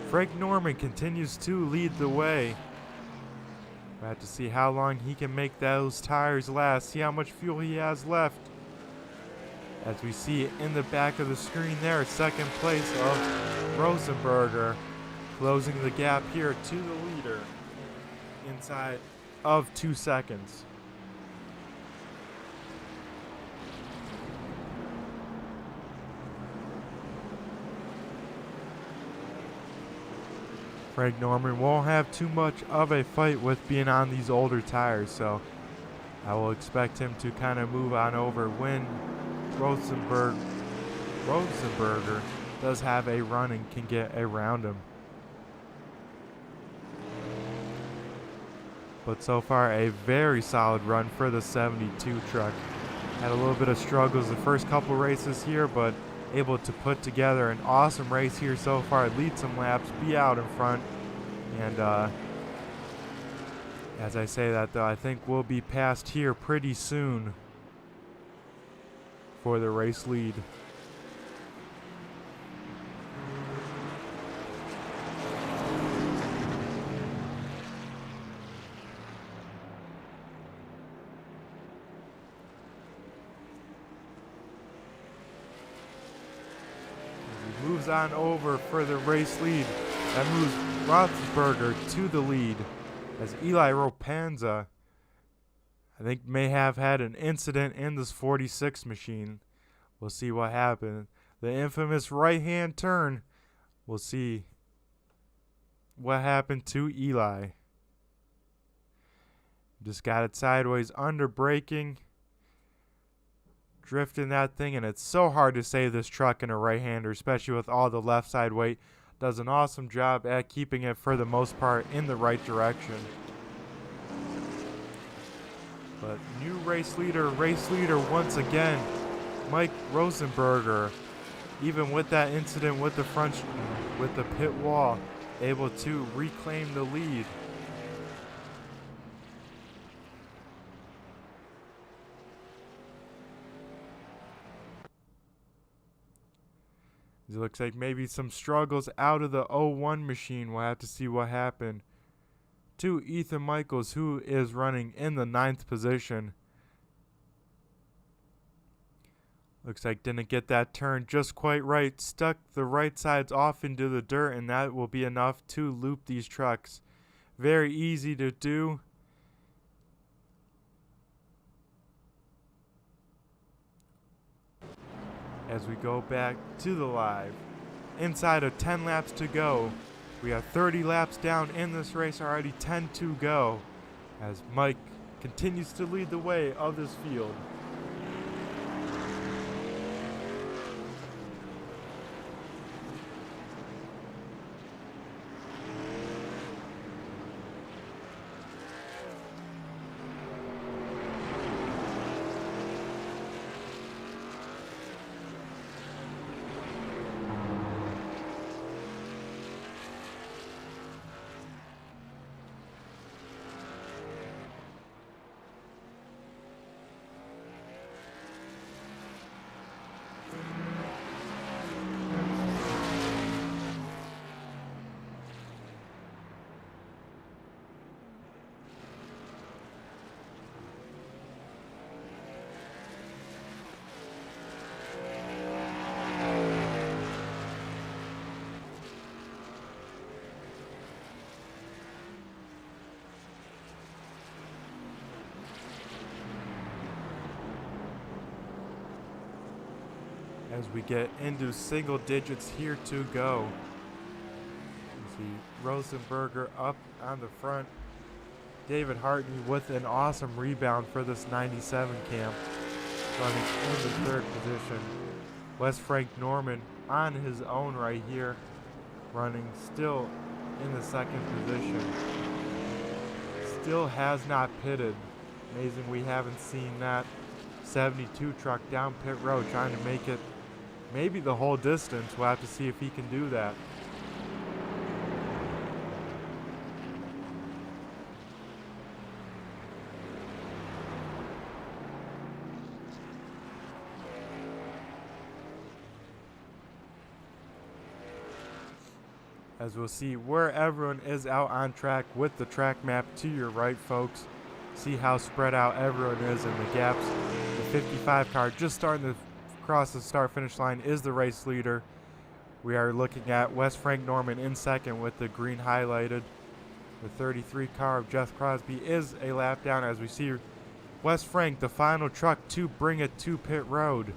Frank Norman continues to lead the way. We'll have to see how long he can make those tires last, see how much fuel he has left. As we see in the back of the screen there, 2nd place of Rosenberger, closing the gap here to the leader inside of 2 seconds. Frank Norman won't have too much of a fight with being on these older tires, so I will expect him to kind of move on over when Rosenberger does have a run and can get around him. But so far, a very solid run for the 72 truck. Had a little bit of struggles the first couple races here, but able to put together an awesome race here so far. Lead some laps, be out in front. And as I say that, though, I think we'll be passed here pretty soon for the race lead. Moves on over for the race lead. That moves Roethlisberger to the lead as Eli Ropanza, I think, may have had an incident in this 46 machine. We'll see what happened. The infamous right-hand turn. We'll see what happened to Eli. Just got it sideways under braking. Drifting that thing, and it's so hard to save this truck in a right-hander, especially with all the left side weight. Does an awesome job at keeping it for the most part in the right direction. But new race leader once again, Mike Rosenberger. Even with that incident with the with the pit wall, able to reclaim the lead. It looks like maybe some struggles out of the 01 machine. We'll have to see what happened to Ethan Michaels, who is running in the 9th position. Looks like didn't get that turn just quite right. Stuck the right sides off into the dirt, and that will be enough to loop these trucks. Very easy to do. As we go back to the live, inside of 10 laps to go. We have 30 laps down in this race already, 10 to go, as Mike continues to lead the way of this field. As we get into single digits here to go. You see Rosenberger up on the front. David Hartney with an awesome rebound for this 97 camp, running in the 3rd position. Wes Frank Norman on his own right here, running still in the 2nd position. Still has not pitted. Amazing we haven't seen that 72 truck down pit road trying to make it maybe the whole distance. We'll have to see if he can do that. As we'll see where everyone is out on track with the track map to your right, folks. See how spread out everyone is in the gaps. The 55 car just starting to cross the start-finish line is the race leader. We are looking at Wes Frank Norman in 2nd with the green highlighted. The 33 car of Jeff Crosby is a lap down as we see Wes Frank, the final truck to bring it to pit road.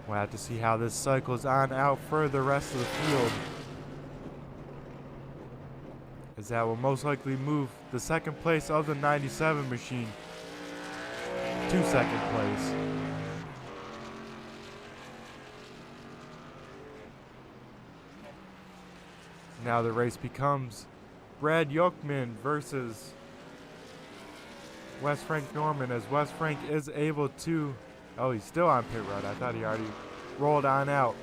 We'll have to see how this cycles on out for the rest of the field, as that will most likely move the 2nd place of the 97 machine to second place. Now the race becomes Brad Yokman versus Wes Frank Norman, as Wes Frank is able to, oh, he's still on pit road. I thought he already rolled on out.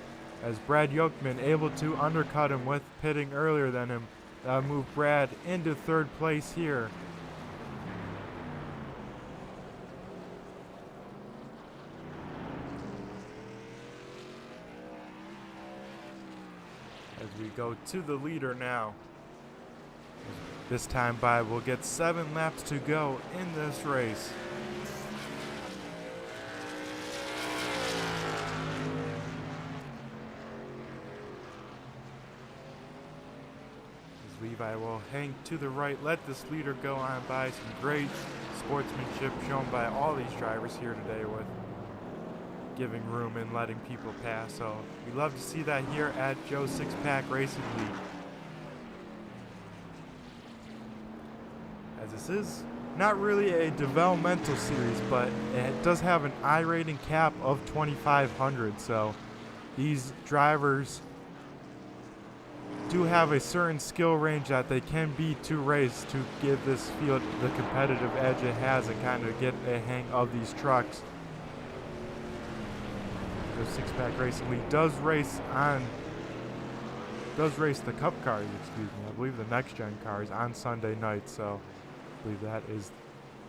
As Brad Yokman able to undercut him with pitting earlier than him. Move Brad into third place here. As we go to the leader now. This time by, we'll get 7 laps to go in this race. As Levi will hang to the right, let this leader go on by. Some great sportsmanship shown by all these drivers here today with giving room and letting people pass. So we love to see that here at Joe's Six Pack Racing League. As this is not really a developmental series, but it does have an I-rating cap of 2,500. So these drivers do have a certain skill range that they can be to race to give this field the competitive edge it has and kind of get a hang of these trucks. The Six Pack Racing League does race the Cup cars, excuse me. I believe the next gen cars on Sunday night, so I believe that is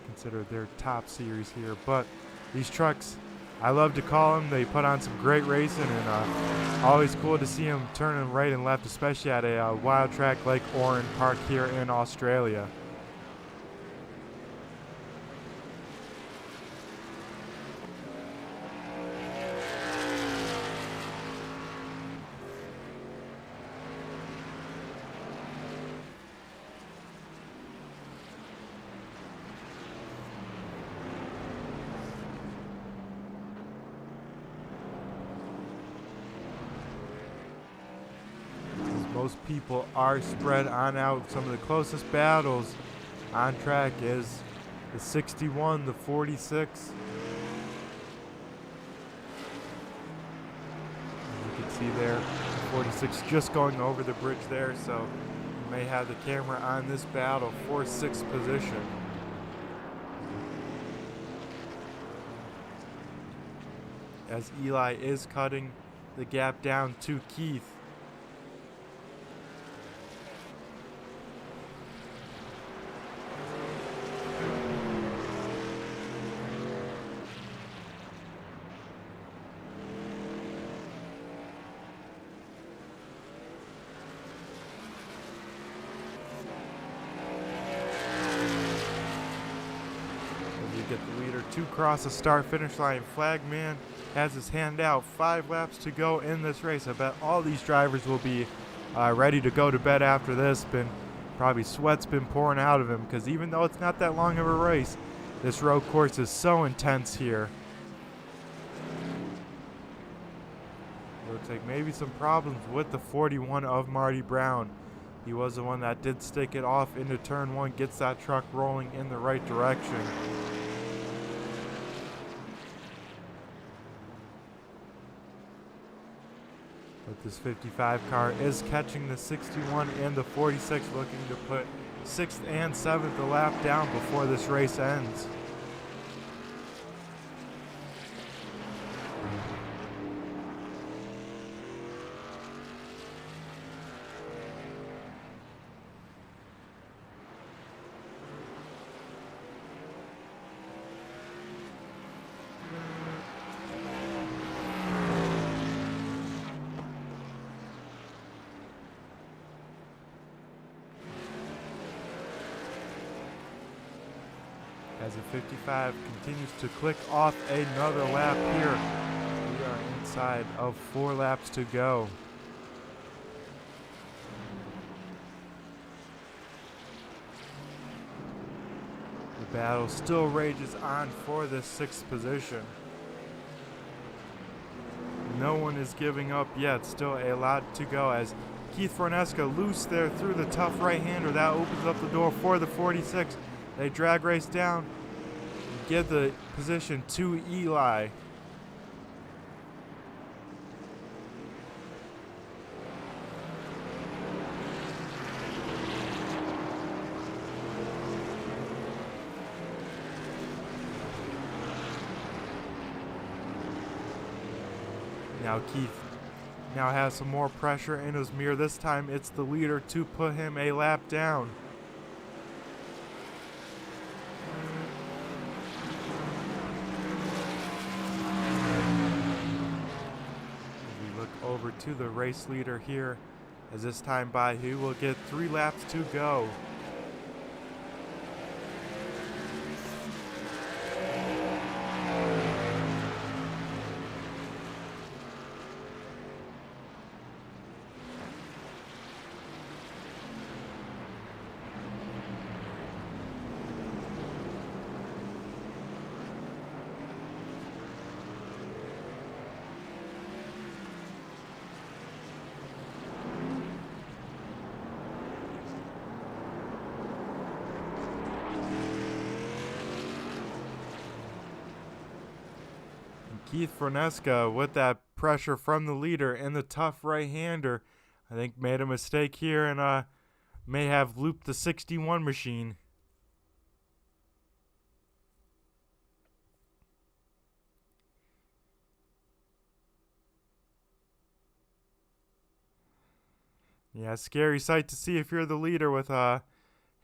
considered their top series here. But these trucks, I love to call them. They put on some great racing, and always cool to see them turning right and left, especially at a wild track like Oran Park here in Australia. Most people are spread on out. Some of the closest battles on track is the 61, the 46. You can see there, the 46 just going over the bridge there, so you may have the camera on this battle for 6th position. As Eli is cutting the gap down to Keith. Get the leader to cross the start-finish line. Flagman has his hand out. 5 laps to go in this race. I bet all these drivers will be ready to go to bed after this. Probably sweat's been pouring out of him, because even though it's not that long of a race, this road course is so intense here. Looks like maybe some problems with the 41 of Marty Brown. He was the one that did stick it off into turn 1, gets that truck rolling in the right direction. But this 55 car is catching the 61 and the 46, looking to put 6th and 7th a lap down before this race ends. As the 55 continues to click off another lap here. We are inside of 4 laps to go. The battle still rages on for this 6th position. No one is giving up yet. Still a lot to go as Keith Fornesca loose there through the tough right-hander. That opens up the door for the 46. They drag race down. give the position to Eli. Now Keith now has some more pressure in his mirror. This time it's the leader to put him a lap down. We look over to the race leader here. As this time by, he will get 3 laps to go. Keith Franesca, with that pressure from the leader and the tough right-hander, I think made a mistake here and may have looped the 61 machine. Yeah, scary sight to see if you're the leader with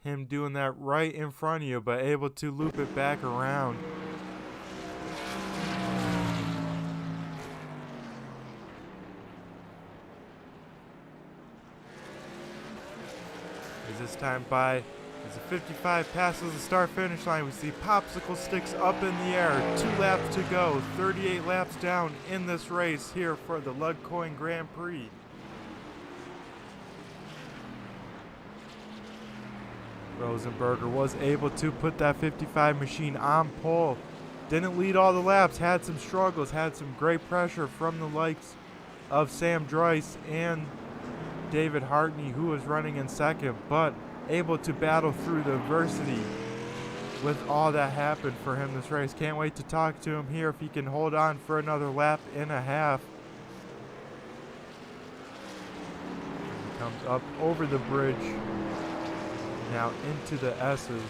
him doing that right in front of you, but able to loop it back around. As this time by, as the 55 passes the start-finish line, we see popsicle sticks up in the air. 2 laps to go, 38 laps down in this race here for the LugCoin Grand Prix. Rosenberger was able to put that 55 machine on pole. Didn't lead all the laps, had some struggles, had some great pressure from the likes of Sam Dryce and David Hartney, who was running in second, but able to battle through the adversity with all that happened for him this race. Can't wait to talk to him here if he can hold on for another lap and a half. He comes up over the bridge, now into the S's.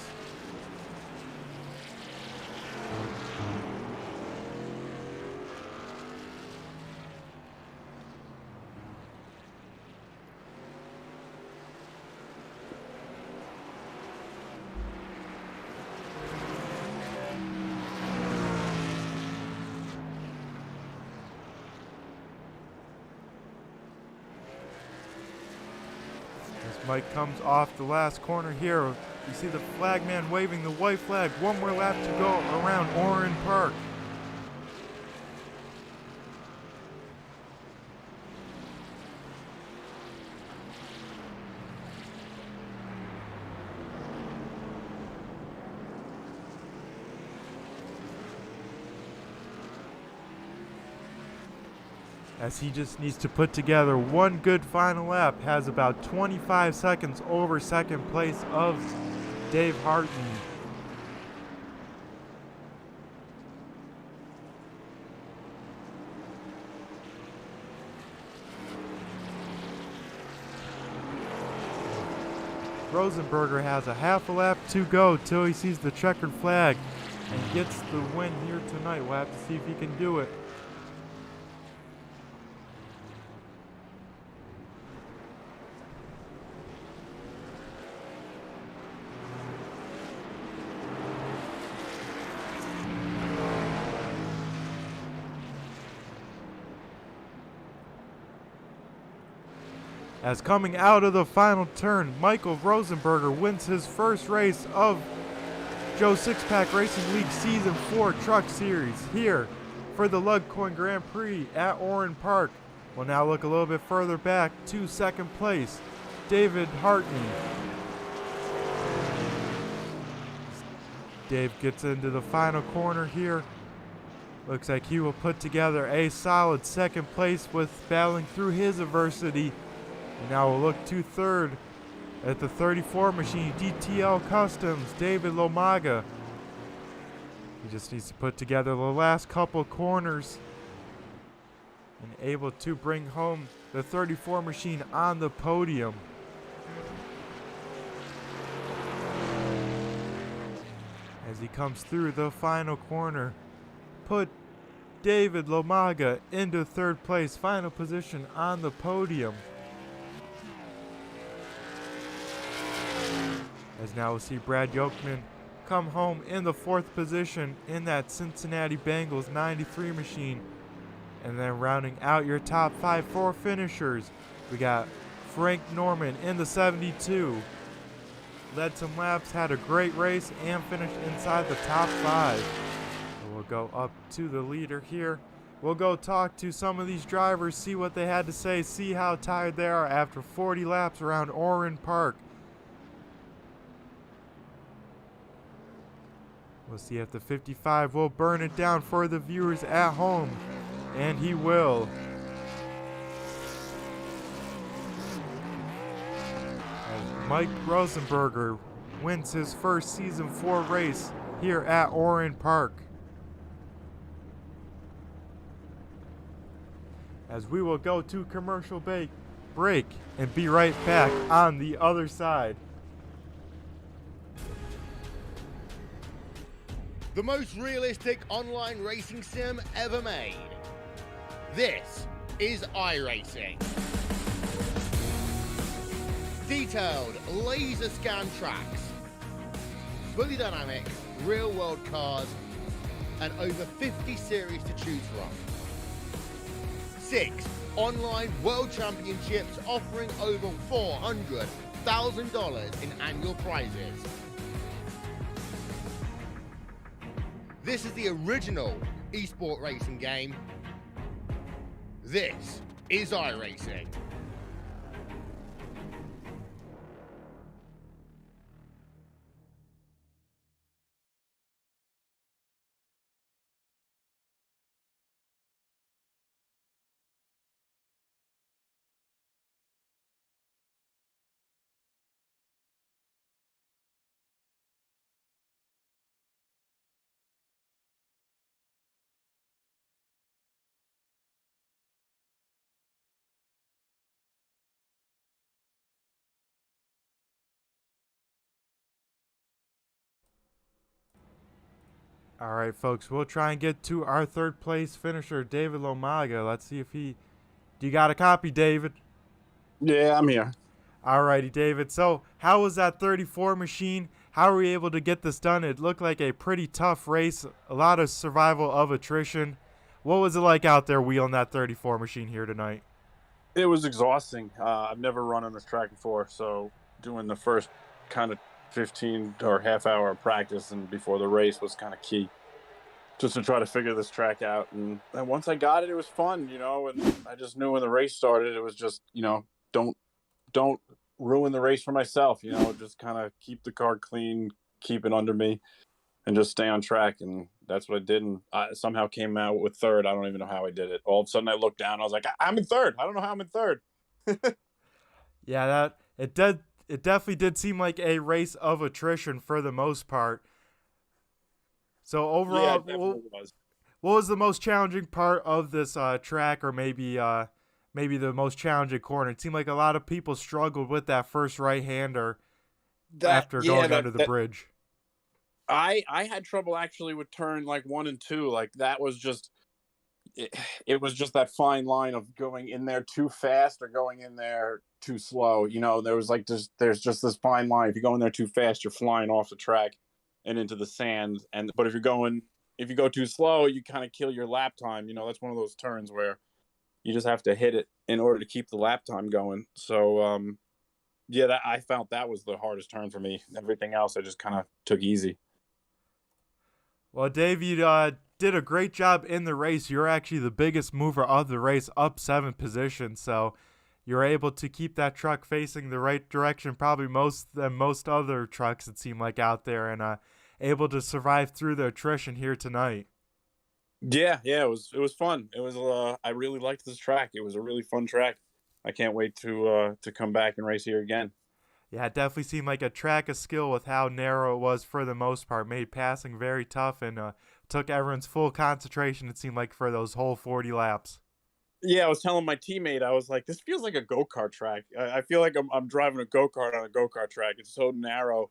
Mike comes off the last corner here. You see the flag man waving the white flag. 1 more lap to go around Oran Park. As he just needs to put together 1 good final lap, has about 25 seconds over second place of Dave Hartney. Rosenberger has a half a lap to go till he sees the checkered flag and gets the win here tonight. We'll have to see if he can do it. As coming out of the final turn, Michael Rosenberger wins his first race of Joe Sixpack Racing League Season 4 Truck Series here for the LugCoin Grand Prix at Oran Park. We'll now look a little bit further back to second place, David Hartney. Dave gets into the final corner here. Looks like he will put together a solid second place with battling through his adversity. And now we'll look to third at the 34 machine, DTL Customs, David Lomaga. He just needs to put together the last couple corners and able to bring home the 34 machine on the podium. As he comes through the final corner, put David Lomaga into third place, final position on the podium. As now we'll see Brad Yolkman come home in the fourth position in that Cincinnati Bengals 93 machine. And then rounding out your top 5 for finishers, we got Frank Norman in the 72. Led some laps, had a great race, and finished inside the top 5. So we'll go up to the leader here. We'll go talk to some of these drivers, see what they had to say, see how tired they are after 40 laps around Oran Park. We'll see if the 55 will burn it down for the viewers at home. And he will. As Mike Rosenberger wins his first Season 4 race here at Oran Park. As we will go to commercial break and be right back on the other side. The most realistic online racing sim ever made. This is iRacing. Detailed laser scan tracks, fully dynamic, real world cars, and over 50 series to choose from. 6 online world championships offering over $400,000 in annual prizes. This is the original esport racing game. This is iRacing. All right, folks, we'll try and get to our third place finisher, David Lomaga. Let's see if do you got a copy, David? Yeah, I'm here. All righty, David. So how was that 34 machine? How were we able to get this done? It looked like a pretty tough race, a lot of survival of attrition. What was it like out there wheeling that 34 machine here tonight? It was exhausting. I've never run on this track before, so doing the first kind of 15 or half hour of practice and before the race was kind of key, just to try to figure this track out. And once I got it, it was fun, and I just knew when the race started, it was just, don't ruin the race for myself, just kind of keep the car clean, keep it under me, and just stay on track. And that's what I did. And I somehow came out with third. I don't even know how I did it. All of a sudden I looked down, I was like, I'm in third. I don't know how I'm in third. Yeah, it definitely did seem like a race of attrition for the most part. So overall, Yeah, it definitely was. What was the most challenging part of this track, or maybe the most challenging corner? It seemed like a lot of people struggled with that first right-hander after going under the bridge. I had trouble actually with turn like 1 and 2. Like that was just it was just that fine line of going in there too fast or going in there too slow. There was like there's just this fine line. If you go in there too fast, you're flying off the track and into the sand. But if you go too slow, you kind of kill your lap time. That's one of those turns where you just have to hit it in order to keep the lap time going. So yeah, I found that was the hardest turn for me. Everything else I just kind of took easy. Well, Dave, you did a great job in the race. You're actually the biggest mover of the race, up 7 positions. So you're able to keep that truck facing the right direction, probably most other trucks, it seemed like, out there, and able to survive through the attrition here tonight. Yeah, it was fun. It was I really liked this track. It was a really fun track. I can't wait to come back and race here again. Yeah, it definitely seemed like a track of skill with how narrow it was for the most part. Made passing very tough and took everyone's full concentration, it seemed like, for those whole 40 laps. Yeah, I was telling my teammate, I was like, "This feels like a go kart track. I feel like I'm driving a go kart on a go kart track. It's so narrow,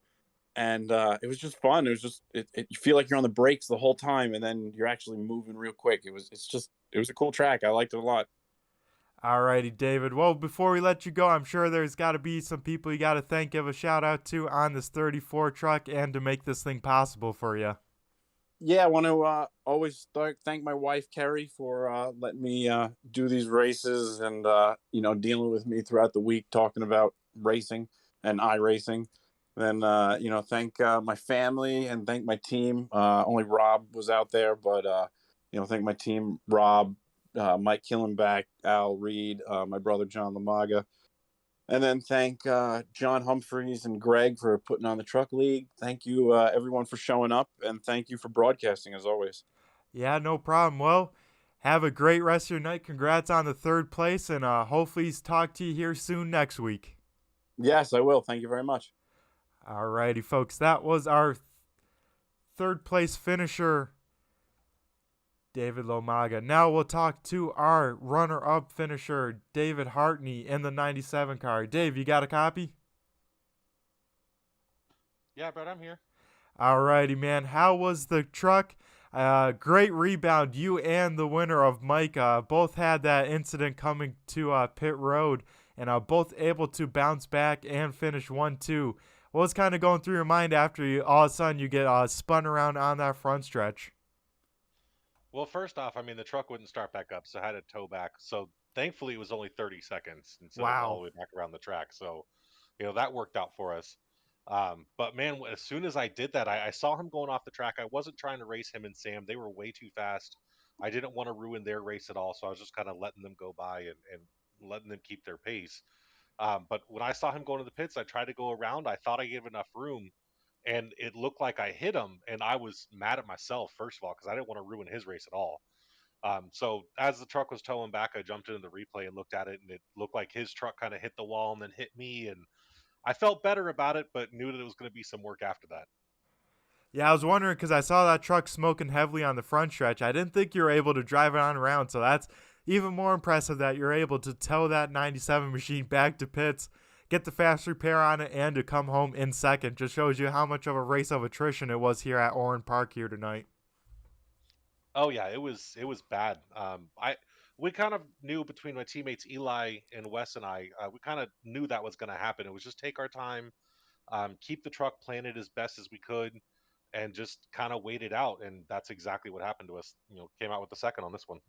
and it was just fun. It was just you feel like you're on the brakes the whole time, and then you're actually moving real quick. It was a cool track. I liked it a lot. Alrighty, David. Well, before we let you go, I'm sure there's got to be some people you got to thank, give a shout out to on this 34 truck and to make this thing possible for you. Yeah, I want to always thank my wife Kerry for letting me do these races and dealing with me throughout the week, talking about racing and iRacing. Then thank my family and thank my team. Only Rob was out there, but thank my team: Rob, Mike Killenback, Al Reed, my brother John Lamaga. And then thank John Humphreys and Greg for putting on the Truck League. Thank you, everyone, for showing up. And thank you for broadcasting, as always. Yeah, no problem. Well, have a great rest of your night. Congrats on the third place, and hopefully talk to you here soon next week. Yes, I will. Thank you very much. Alrighty, folks. That was our third place finisher, David Lomaga. Now we'll talk to our runner-up finisher, David Hartney, in the 97 car. Dave, you got a copy? Yeah, Brett, I'm here. Alrighty, man. How was the truck? Great rebound. You and the winner of Mike both had that incident coming to pit road and both able to bounce back and finish 1-2. What was kind of going through your mind after all of a sudden you get spun around on that front stretch? Well, first off, I mean, the truck wouldn't start back up, so I had to tow back. So thankfully, it was only 30 seconds instead of all Wow. the way back around the track. So, that worked out for us. But man, as soon as I did that, I saw him going off the track. I wasn't trying to race him and Sam. They were way too fast. I didn't want to ruin their race at all. So I was just kind of letting them go by and letting them keep their pace. But when I saw him going to the pits, I tried to go around. I thought I gave enough room, and it looked like I hit him, and I was mad at myself first of all because I didn't want to ruin his race at all. So as the truck was towing back, I jumped into the replay and looked at it, and it looked like his truck kind of hit the wall and then hit me, and I felt better about it, but knew that it was going to be some work after that. Yeah, I was wondering because I saw that truck smoking heavily on the front stretch. I didn't think you were able to drive it on around, so that's even more impressive that you're able to tow that 97 machine back to pits, get the fast repair on it, and to come home in second. Just shows you how much of a race of attrition it was here at Oran Park here tonight. Oh yeah, it was bad. We kind of knew between my teammates Eli and Wes and I, we kind of knew that was going to happen. It was just take our time, keep the truck planted as best as we could, and just kind of wait it out. And that's exactly what happened to us. Came out with the second on this one.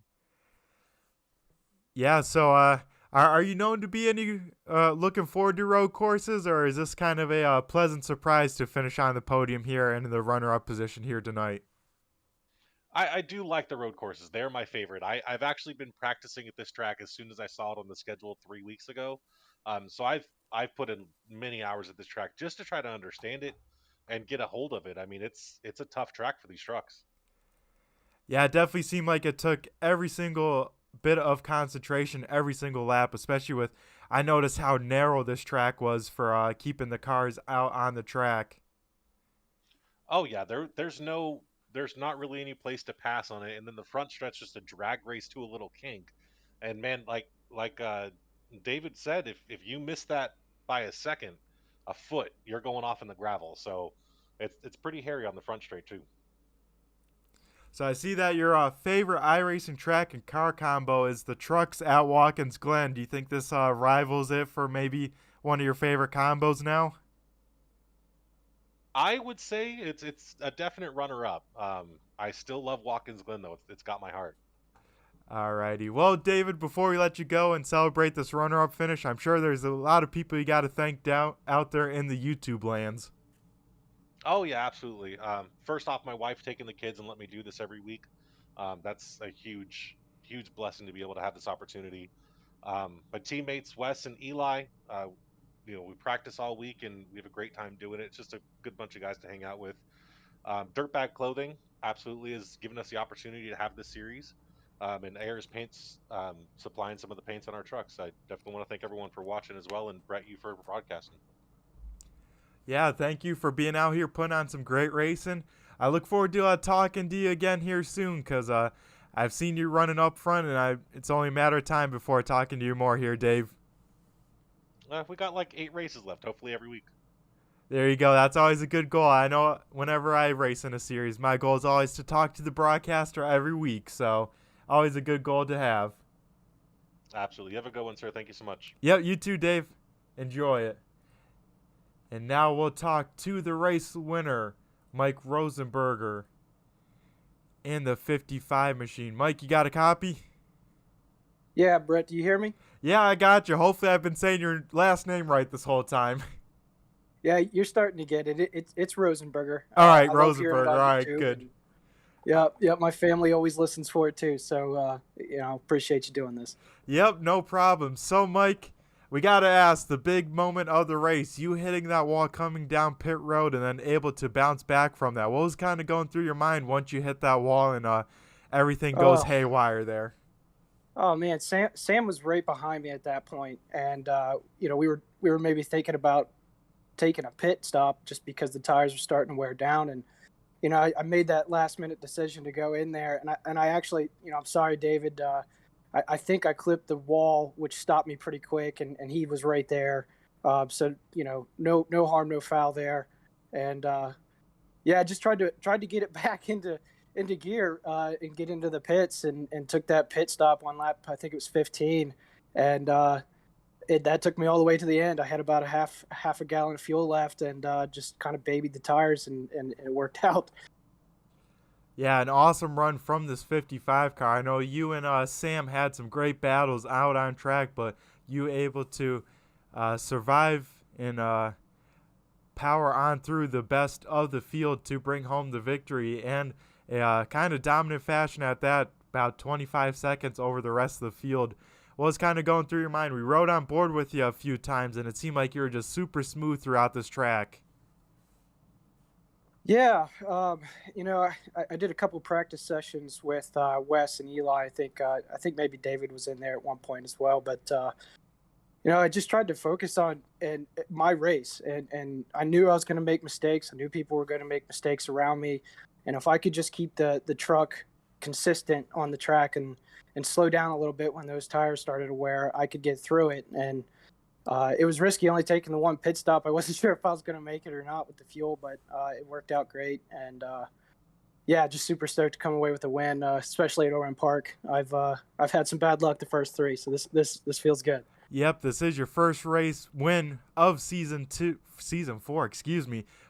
Yeah, so are you known to be any looking forward to road courses, or is this kind of a pleasant surprise to finish on the podium here and in the runner-up position here tonight? I do like the road courses. They're my favorite. I've actually been practicing at this track as soon as I saw it on the schedule 3 weeks ago. So I've put in many hours at this track just to try to understand it and get a hold of it. I mean, it's a tough track for these trucks. Yeah, it definitely seemed like it took every single bit of concentration every single lap, especially with I noticed how narrow this track was for keeping the cars out on the track. Oh yeah, there's not really any place to pass on it, and then the front stretch just a drag race to a little kink. And man, like David said, if you miss that by a foot, you're going off in the gravel. So it's pretty hairy on the front straight too. So I see that your favorite iRacing track and car combo is the trucks at Watkins Glen. Do you think this rivals it for maybe one of your favorite combos now? I would say it's a definite runner up. I still love Watkins Glen though. It's got my heart. Alrighty. Well, David, before we let you go and celebrate this runner-up finish, I'm sure there's a lot of people you got to thank down out there in the YouTube lands. Oh yeah, absolutely. First off, my wife taking the kids and let me do this every week. That's a huge blessing to be able to have this opportunity. My teammates Wes and Eli, we practice all week and we have a great time doing it. It's just a good bunch of guys to hang out with. Dirtbag Clothing absolutely has given us the opportunity to have this series. And Ayers Paints supplying some of the paints on our trucks. I definitely want to thank everyone for watching as well, and Brett, you for broadcasting. Yeah, thank you for being out here putting on some great racing. I look forward to talking to you again here soon because I've seen you running up front, and it's only a matter of time before talking to you more here, Dave. We got like 8 races left, hopefully every week. There you go. That's always a good goal. I know whenever I race in a series, my goal is always to talk to the broadcaster every week. So always a good goal to have. Absolutely. You have a good one, sir. Thank you so much. Yep, you too, Dave. Enjoy it. And now we'll talk to the race winner, Mike Rosenberger, in the 55 machine. Mike, you got a copy? Yeah, Brett, do you hear me? Yeah, I got you. Hopefully I've been saying your last name right this whole time. Yeah, you're starting to get it. It's Rosenberger. All right, I love hearing Rosenberger. about All right, YouTube, good. and yeah. My family always listens for it too. So appreciate you doing this. Yep, no problem. So, Mike, we got to ask the big moment of the race. You hitting that wall coming down pit road and then able to bounce back from that. What was kind of going through your mind once you hit that wall and everything goes haywire there? Oh man, Sam was right behind me at that point, and we were maybe thinking about taking a pit stop just because the tires were starting to wear down, and I made that last minute decision to go in there, and I actually, I'm sorry, David. I think I clipped the wall, which stopped me pretty quick, and he was right there. So no harm, no foul there, and I just tried to get it back into gear and get into the pits, and took that pit stop on lap, I think it was 15, and that took me all the way to the end. I had about a half a gallon of fuel left, and just kind of babied the tires, and it worked out. Yeah, an awesome run from this 55 car. I know you and Sam had some great battles out on track, but you able to survive and power on through the best of the field to bring home the victory, and kind of dominant fashion at that, about 25 seconds over the rest of the field. What was kind of going through your mind? We rode on board with you a few times, and it seemed like you were just super smooth throughout this track. Yeah, I did a couple practice sessions with Wes and Eli. I think maybe David was in there at one point as well. But I just tried to focus on my race, and I knew I was going to make mistakes. I knew people were going to make mistakes around me, and if I could just keep the truck consistent on the track and slow down a little bit when those tires started to wear, I could get through it. And it was risky only taking the one pit stop. I wasn't sure if I was going to make it or not with the fuel, but it worked out great. And just super stoked to come away with a win, especially at Oran Park. I've had some bad luck the first 3, so this feels good. Yep, this is your first race win of season 4,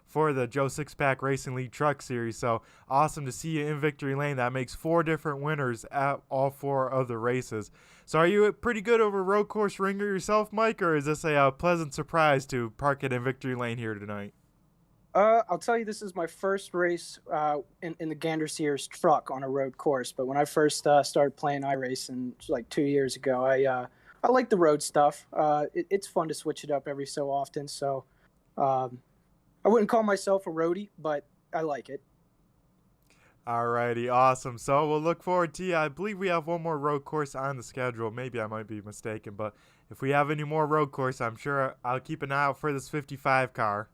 for the Joe Sixpack Racing League Truck Series. So awesome to see you in victory lane. That makes 4 different winners at all 4 of the races. So are you pretty good over road course ringer yourself, Mike, or is this a pleasant surprise to park it in victory lane here tonight? I'll tell you, this is my first race in the Gander Sears truck on a road course. But when I first started playing iRacing like 2 years ago, I like the road stuff. It's fun to switch it up every so often. So I wouldn't call myself a roadie, but I like it. Alrighty, awesome. So we'll look forward to you. I believe we have one more road course on the schedule. Maybe I might be mistaken, but if we have any more road course, I'm sure I'll keep an eye out for this 55 car.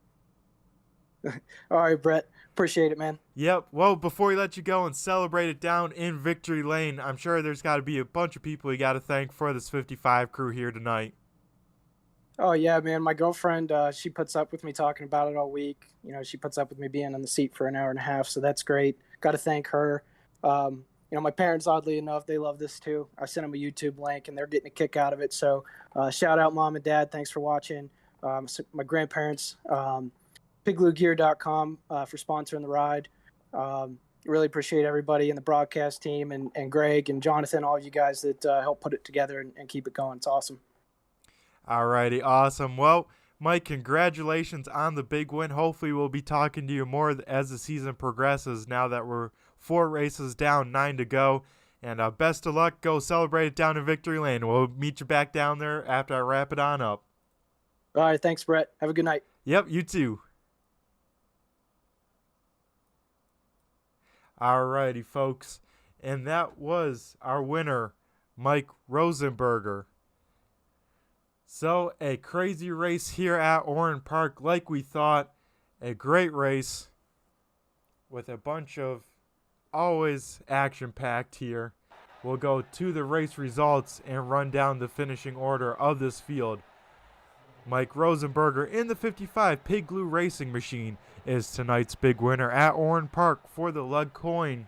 All right, Brett. Appreciate it, man. Yep. Well, before we let you go and celebrate it down in victory lane, I'm sure there's got to be a bunch of people you got to thank for this 55 crew here tonight. Oh, yeah, man. My girlfriend, she puts up with me talking about it all week. She puts up with me being on the seat for an hour and a half, so that's great. Got to thank her. My parents, oddly enough, they love this too. I sent them a YouTube link, and they're getting a kick out of it. So shout out, Mom and Dad. Thanks for watching. My grandparents, pigloogear.com for sponsoring the ride. Really appreciate everybody in the broadcast team, and Greg and Jonathan, all of you guys that help put it together and keep it going. It's awesome. Alrighty, awesome. Well, Mike, congratulations on the big win. Hopefully we'll be talking to you more as the season progresses now that we're 4 races down, 9 to go. And best of luck. Go celebrate it down in victory lane. We'll meet you back down there after I wrap it on up. All right, thanks, Brett. Have a good night. Yep, you too. Alrighty, folks. And that was our winner, Mike Rosenberger. So, a crazy race here at Oran Park, like we thought. A great race with a bunch of always action-packed here. We'll go to the race results and run down the finishing order of this field. Mike Rosenberger in the 55 Pig Glue Racing Machine is tonight's big winner at Oran Park for the LugCoin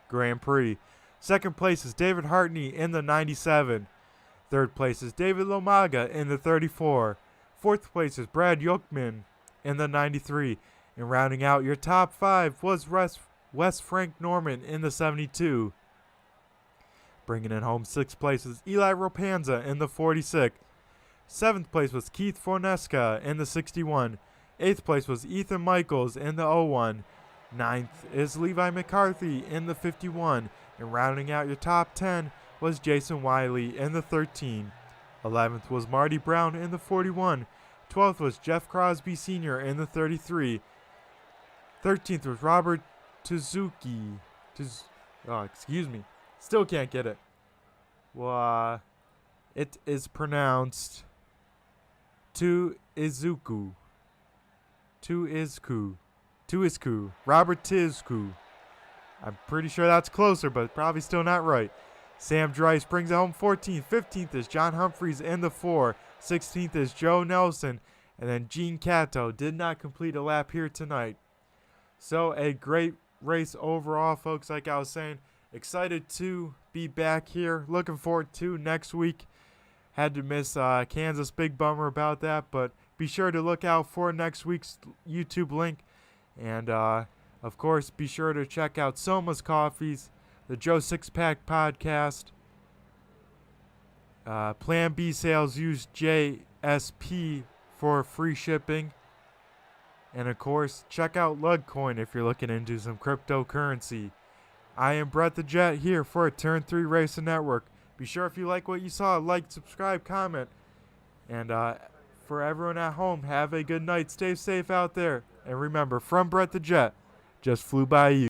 Grand Prix. Second place is David Hartney in the 97. Third place is David Lomaga in the 34. Fourth place is Brad Yokman in the 93. And rounding out your top 5 was Wes Frank Norman in the 72. Bringing it home 6th place was Eli Ropanza in the 46. 7th place was Keith Fornesca in the 61. 8th place was Ethan Michaels in the 01. 9th is Levi McCarthy in the 51. And rounding out your top 10 was Jason Wiley in the 13. 11th was Marty Brown in the 41. 12th was Jeff Crosby Sr. in the 33. 13th was Robert Tuzuki. Excuse me. Still can't get it. Well, it is pronounced Tuizku. Robert Tizku. I'm pretty sure that's closer, but probably still not right. Sam Drice brings it home 14th. 15th is John Humphreys in the 4. 16th is Joe Nelson. And then Gene Cato did not complete a lap here tonight. So a great race overall, folks. Like I was saying, excited to be back here. Looking forward to next week. Had to miss Kansas. Big bummer about that. But be sure to look out for next week's YouTube link. And, of course, be sure to check out Soma's Coffees, the Joe Sixpack Podcast. Plan B sales use JSP for free shipping. And, of course, check out LugCoin if you're looking into some cryptocurrency. I am Brett the Jet here for a Turn 3 Racing Network. Be sure if you like what you saw, like, subscribe, comment. And for everyone at home, have a good night. Stay safe out there. And remember, from Brett the Jet, just flew by you.